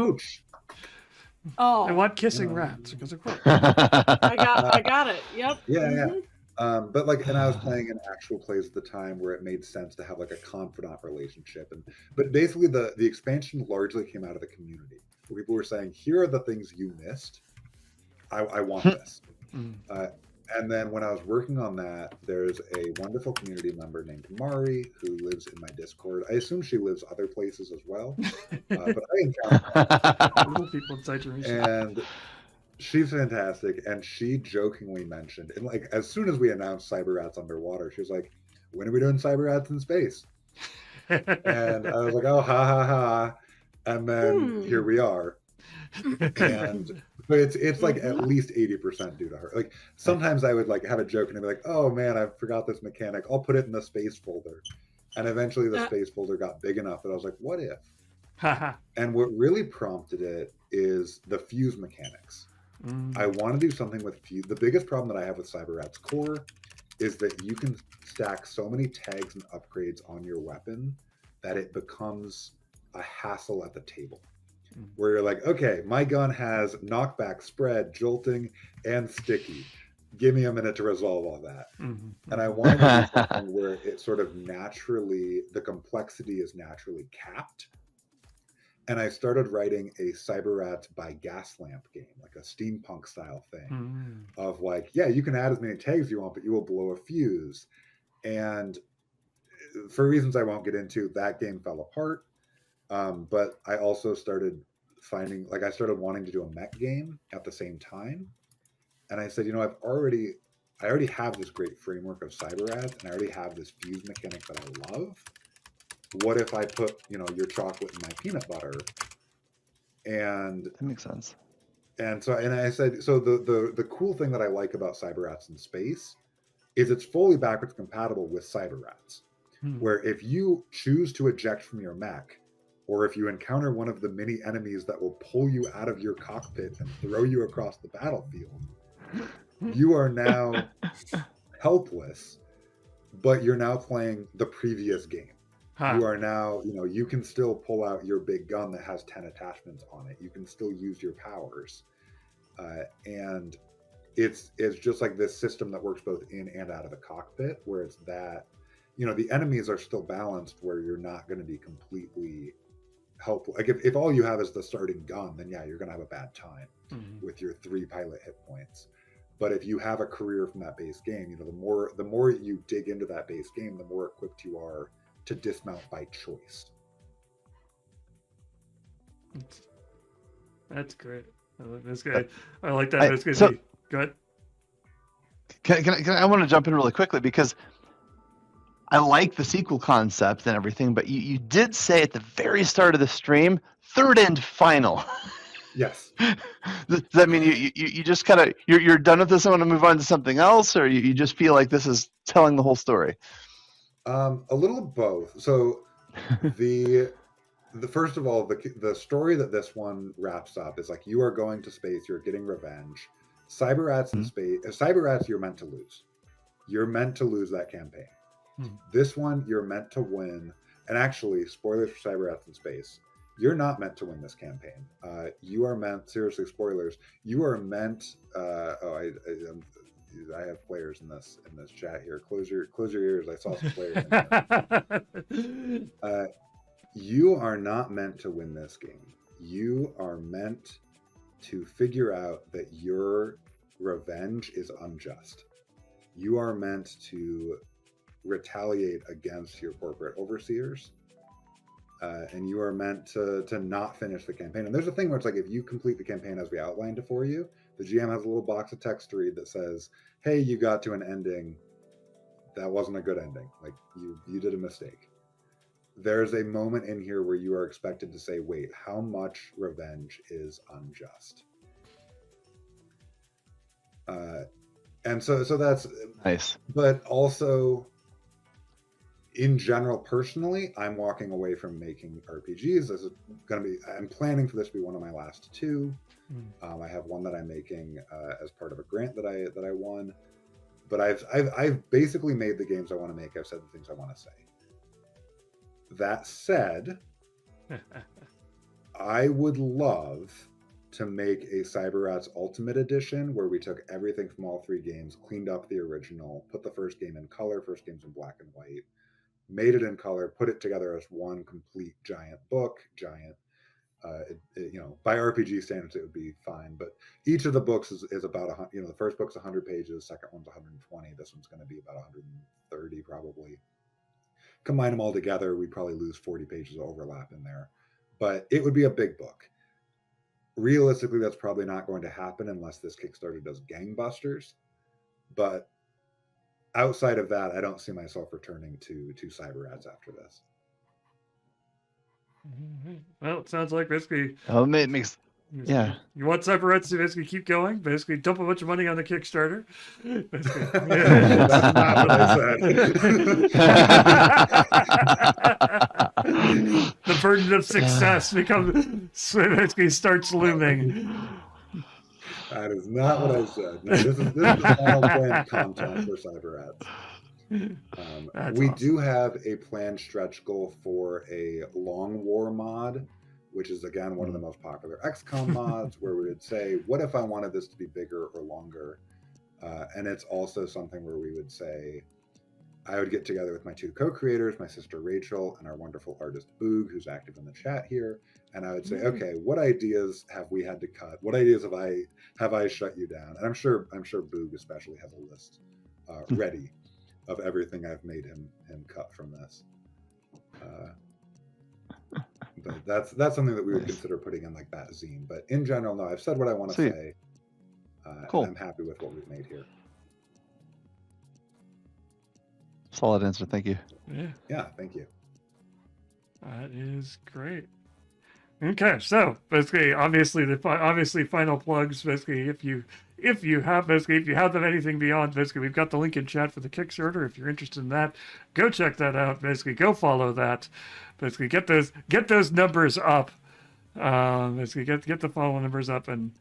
Oh, I want kissing rats because of course. I got it. Yep. Yeah. But like, and I was playing in actual plays at the time where it made sense to have like a confidant relationship. But basically the expansion largely came out of the community where people were saying, here are the things you missed. I want this. And then when I was working on that, there's a wonderful community member named Mari who lives in my Discord. I assume she lives other places as well, but I encountered little people inside your mission. And she's fantastic. And she jokingly mentioned, and like as soon as we announced Cyberrats Underwater, she was like, "When are we doing Cyberrats in space?" And I was like, "Oh, ha ha ha!" And then here we are. And But it's like at Mhm. least 80% due to her. Like sometimes I would like have a joke and I'd be like, "Oh man, I forgot this mechanic. I'll put it in the space folder." And eventually the Uh, space folder got big enough that I was like, "What if?" Haha. And what really prompted it is the fuse mechanics. I want to do something with fuse. The biggest problem that I have with Cyberrats core is that you can stack so many tags and upgrades on your weapon that it becomes a hassle at the table. Where you're like, okay, my gun has knockback, spread, jolting, and sticky. Give me a minute to resolve all that. And I wanted to do something where it sort of naturally, the complexity is naturally capped. And I started writing a Cyberrats by Gaslamp game, like a steampunk style thing of like, yeah, you can add as many tags as you want, but you will blow a fuse. And for reasons I won't get into, that game fell apart. But I also started finding, like, I started wanting to do a mech game at the same time. And I said, you know, I already have this great framework of Cyberrats, and I already have this fuse mechanic that I love. What if I put, you know, your chocolate in my peanut butter? And That makes sense. And so, and I said, so the cool thing that I like about Cyberrats in space is it's fully backwards compatible with Cyberrats. Where if you choose to eject from your mech, or if you encounter one of the many enemies that will pull you out of your cockpit and throw you across the battlefield, you are now helpless, but you're now playing the previous game. You are now, you know, you can still pull out your big gun that has 10 attachments on it. You can still use your powers. And it's just like this system that works both in and out of the cockpit, where it's that, you know, the enemies are still balanced where you're not going to be completely helpful. Like if all you have is the starting gun, then yeah, you're going to have a bad time with your 3 pilot hit points. But if you have a career from that base game, you know, the more you dig into that base game, the more equipped you are to dismount by choice. That's great. I like this guy. I like that. I- This guy. so- Go ahead. I want to jump in really quickly because I like the sequel concept and everything, but you did say at the very start of the stream, third and final. Yes. Does that mean you just kind of you're done with this and want to move on to something else, or you just feel like this is telling the whole story? A little of both. So the first of all, the story that this one wraps up is like, you are going to space, you're getting revenge. Cyberrats in space. Cyberrats, you're meant to lose. You're meant to lose that campaign. This one, you're meant to win. And actually, spoilers for Cyberrats in space. You're not meant to win this campaign. You are meant, seriously, spoilers. You are meant. I have players in this chat here. Close your ears. I saw some players in here. You are not meant to win this game. You are meant to figure out that your revenge is unjust. You are meant to retaliate against your corporate overseers. And you are meant to not finish the campaign. And there's a thing where it's like, if you complete the campaign as we outlined it for you, the GM has a little box of text to read that says, hey, you got to an ending. That wasn't a good ending. Like, you did a mistake. There's a moment in here where you are expected to say, wait, how much revenge is unjust? And so that's Nice. But also, in general, personally, I'm walking away from making RPGs. This is going to be, I'm planning for this to be one of my last 2. I have one that I'm making as part of a grant that I won. But I've basically made the games I want to make. I've said the things I want to say. That said, I would love to make a Cyberrats Ultimate Edition where we took everything from all 3 games, cleaned up the original, put the first game in color, first game's in black and white, made it in color, put it together as one complete giant book, you know, by RPG standards it would be fine, but each of the books is about the first book's 100 pages, second one's 120, this one's going to be about 130 probably. Combine them all together, we'd probably lose 40 pages of overlap in there, but it would be a big book. Realistically, that's probably not going to happen unless this Kickstarter does gangbusters, but outside of that, I don't see myself returning to Cyberrats after this. Well, it sounds like basically. It makes Yeah. You want Cyberrats to basically keep going? Basically, dump a bunch of money on the Kickstarter. Basically, That's not what I said. The burden of success basically starts looming. That is not what I said. No, this is the final planned content for Cyberrats. We do have a planned stretch goal for a Long War mod, which is again one of the most popular XCOM mods, where we would say, what if I wanted this to be bigger or longer? And it's also something where we would say, I would get together with my two co-creators, my sister Rachel, and our wonderful artist Boog, who's active in the chat here, and I would say, okay, what ideas have we had to cut? What ideas have I shut you down? And I'm sure Boog especially has a list ready of everything I've made him cut from this. But that's something that we would consider putting in like that zine. But in general, no, I've said what I want to say. Cool. And I'm happy with what we've made here. Solid answer. Thank you. Yeah, thank you. That is great. Okay, so basically, obviously, final plugs. Basically, if you have them anything beyond, basically, we've got the link in chat for the Kickstarter. If you're interested in that, go check that out. Basically, go follow that. Basically, get those numbers up. Basically, get the follow numbers up, and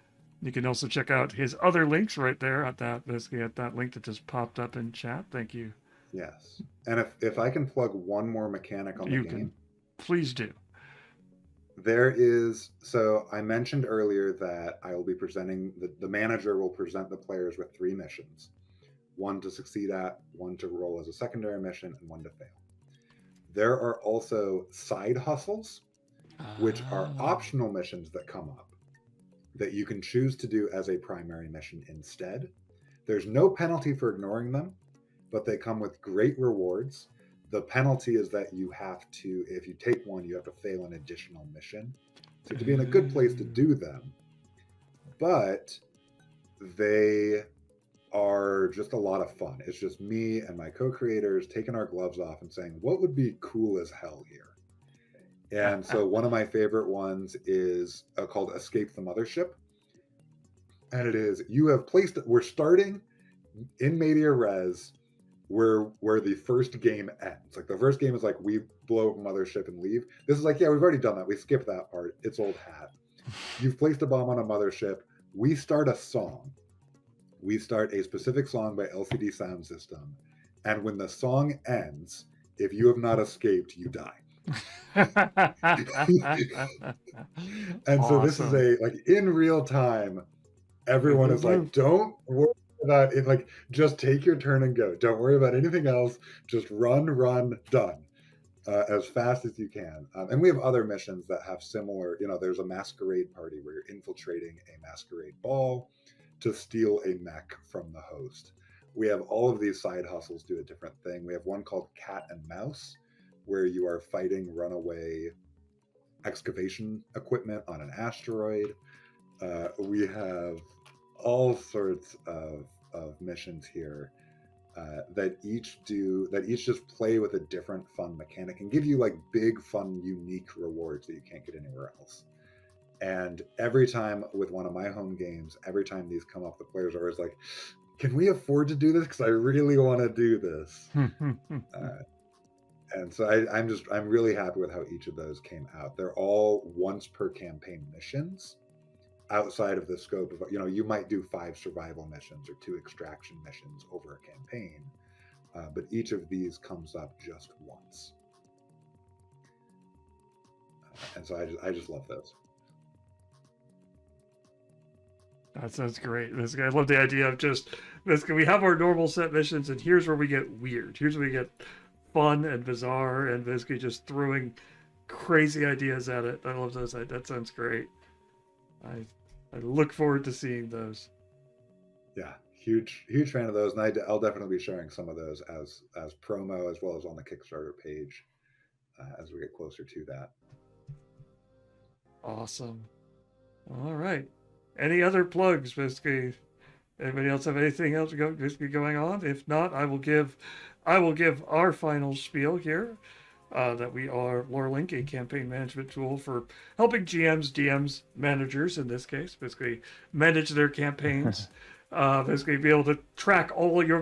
you can also check out his other links right there at that link that just popped up in chat. Thank you. Yes, and if I can plug one more mechanic on the game, please do. There is, so I mentioned earlier that I will be presenting, the manager will present the players with 3 missions. 1 to succeed at, 1 to roll as a secondary mission, and 1 to fail. There are also side hustles, which are optional missions that come up that you can choose to do as a primary mission instead. There's no penalty for ignoring them, but they come with great rewards. The penalty is that you have to, if you take one, you have to fail an additional mission. So you have to be in a good place to do them. But they are just a lot of fun. It's just me and my co-creators taking our gloves off and saying, what would be cool as hell here? And so one of my favorite ones is called Escape the Mothership. And it is, we're starting in Media Res where the first game ends. Like the first game is like, we blow up a mothership and leave. This is like, yeah, we've already done that. We skipped that part. It's old hat. You've placed a bomb on a mothership. We start a song. We start a specific song by LCD Sound System. And when the song ends, if you have not escaped, you die. And so this is in real time, everyone is like, don't worry about it, like just take your turn and go, don't worry about anything else, just run, done, as fast as you can. And we have other missions that have similar, there's a masquerade party where you're infiltrating a masquerade ball to steal a mech from the host. We have all of these side hustles do a different thing. We have one called Cat and Mouse, where you are fighting runaway excavation equipment on an asteroid. We have all sorts of missions here that each just play with a different fun mechanic and give you like big, fun, unique rewards that you can't get anywhere else. And every time with one of my home games, every time these come up, the players are always like, can we afford to do this? Because I really want to do this. And so I'm really happy with how each of those came out. They're all once per campaign missions outside of the scope of, you might do 5 survival missions or 2 extraction missions over a campaign. But each of these comes up just once. And so I just love those. That sounds great. I love the idea of just, we have our normal set missions, and here's where we get weird. Here's where we get fun and bizarre, and basically just throwing crazy ideas at it. I love those. That sounds great. I look forward to seeing those. Yeah, huge fan of those, and I'll definitely be sharing some of those as promo as well as on the Kickstarter page as we get closer to that. Awesome. All right. Any other plugs, basically? Anybody else have anything else going on? If not, I will give our final spiel here. that we are LoreLink, a campaign management tool for helping GMs, DMs, managers in this case, basically manage their campaigns. Basically be able to track all your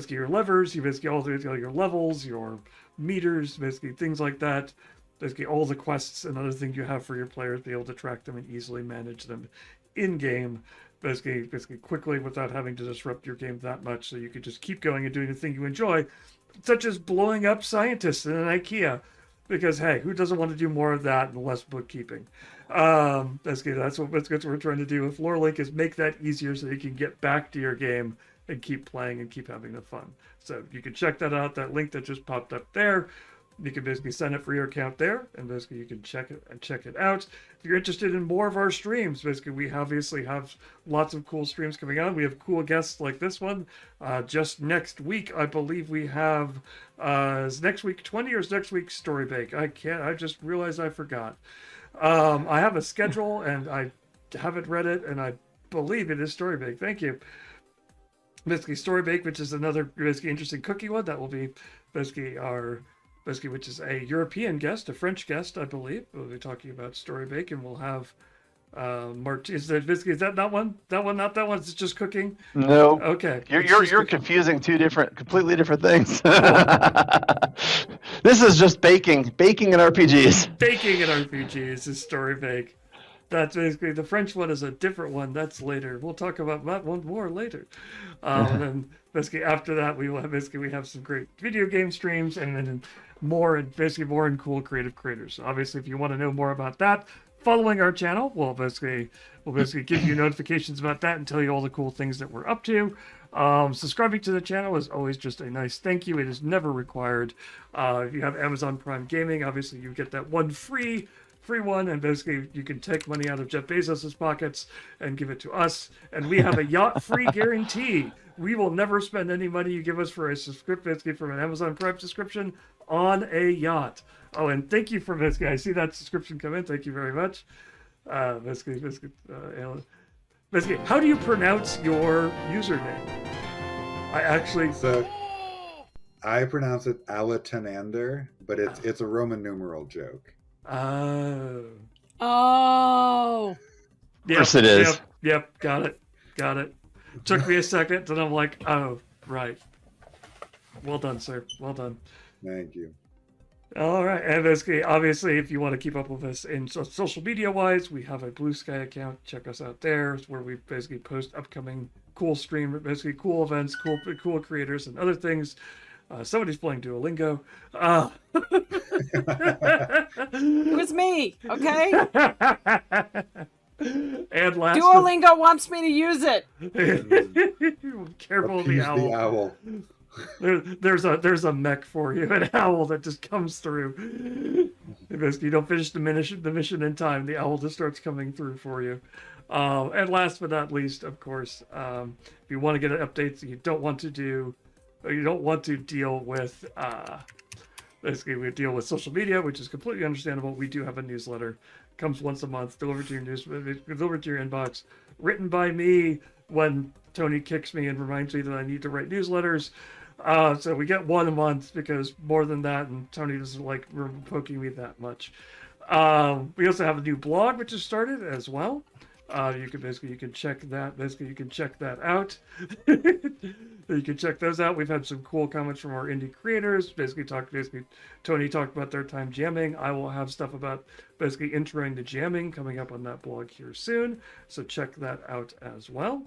your levers, you basically all your levels, your meters, basically things like that. Basically all the quests and other things you have for your players, be able to track them and easily manage them in game. Basically quickly without having to disrupt your game that much, so you could just keep going and doing the thing you enjoy, such as blowing up scientists in an IKEA. Because hey, who doesn't want to do more of that and less bookkeeping? That's what we're trying to do with LoreLink, is make that easier so you can get back to your game and keep playing and keep having the fun. So you can check that out. That link that just popped up there, you can basically sign up for your account there, and basically you can check it out. If you're interested in more of our streams, basically we obviously have lots of cool streams coming on. We have cool guests like this one. Just next week, I believe we have, is next week 20 or is next week Storybake? I just realized I forgot. I have a schedule and I haven't read it, and I believe it is Storybake. Thank you. Basically Storybake, which is another basically interesting cookie one that will be basically which is a European guest, a French guest, I believe. We'll be talking about Storybake, and we'll have is that not one? That one, not that one. It's just cooking. No. Okay. You're confusing two completely different things. This is just baking and RPGs. Baking and RPGs is Storybake. That's basically, the French one is a different one. That's later. We'll talk about that one more later. And then basically after that, we have some great video game streams, and then more in cool creative creators. So obviously, if you want to know more about that, following our channel, we'll basically give you notifications about that and tell you all the cool things that we're up to. Subscribing to the channel is always just a nice thank you. It is never required. If you have Amazon Prime Gaming, obviously you get that one free one, and basically you can take money out of Jeff Bezos's pockets and give it to us, and we have a yacht free guarantee. We will never spend any money you give us for a subscription, from an Amazon Prime subscription, on a yacht. Oh, and thank you for basically, I see that subscription come in. Thank you very much. Basically, how do you pronounce your username? I pronounce it Alatanander, but it's a Roman numeral joke. Oh. Of course it is. Yep. Got it. Took me a second, and I'm like, oh, right. Well done, sir. Well done. Thank you. All right, and basically, obviously, if you want to keep up with us in social media-wise, we have a Blue Sky account. Check us out there. It's where we basically post upcoming cool stream, basically cool events, cool creators, and other things. Somebody's playing Duolingo. It was me, okay? And last, Duolingo wants me to use it. Careful of the owl. There's a mech for you, an owl that just comes through. Basically, you don't finish the mission in time, the owl just starts coming through for you. And last but not least, of course, if you want to get updates that you don't want to deal with, basically we deal with social media, which is completely understandable. We do have a newsletter. It comes once a month, delivered to your inbox, written by me when Tony kicks me and reminds me that I need to write newsletters. So we get one a month, because more than that, and Tony doesn't like poking me that much. We also have a new blog which has started as well. You can check that out. You can check those out. We've had some cool comments from our indie creators. Tony talked about their time jamming. I will have stuff about basically introing the jamming coming up on that blog here soon. So check that out as well.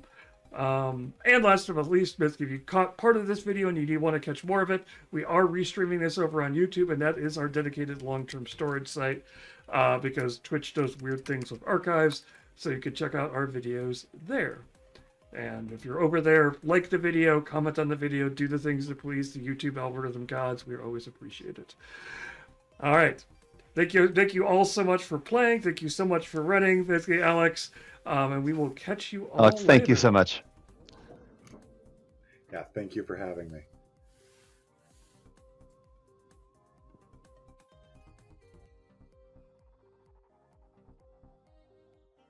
And last but not least, basically, if you caught part of this video and you do want to catch more of it, we are restreaming this over on YouTube, and that is our dedicated long-term storage site, because Twitch does weird things with archives. So you can check out our videos there. And if you're over there, like the video, comment on the video, do the things that please the YouTube algorithm gods. We always appreciate it. All right. Thank you all so much for playing. Thank you so much for running. Basically, Alex. And we will catch you all Alex, thank you later. so much. Yeah, thank you for having me.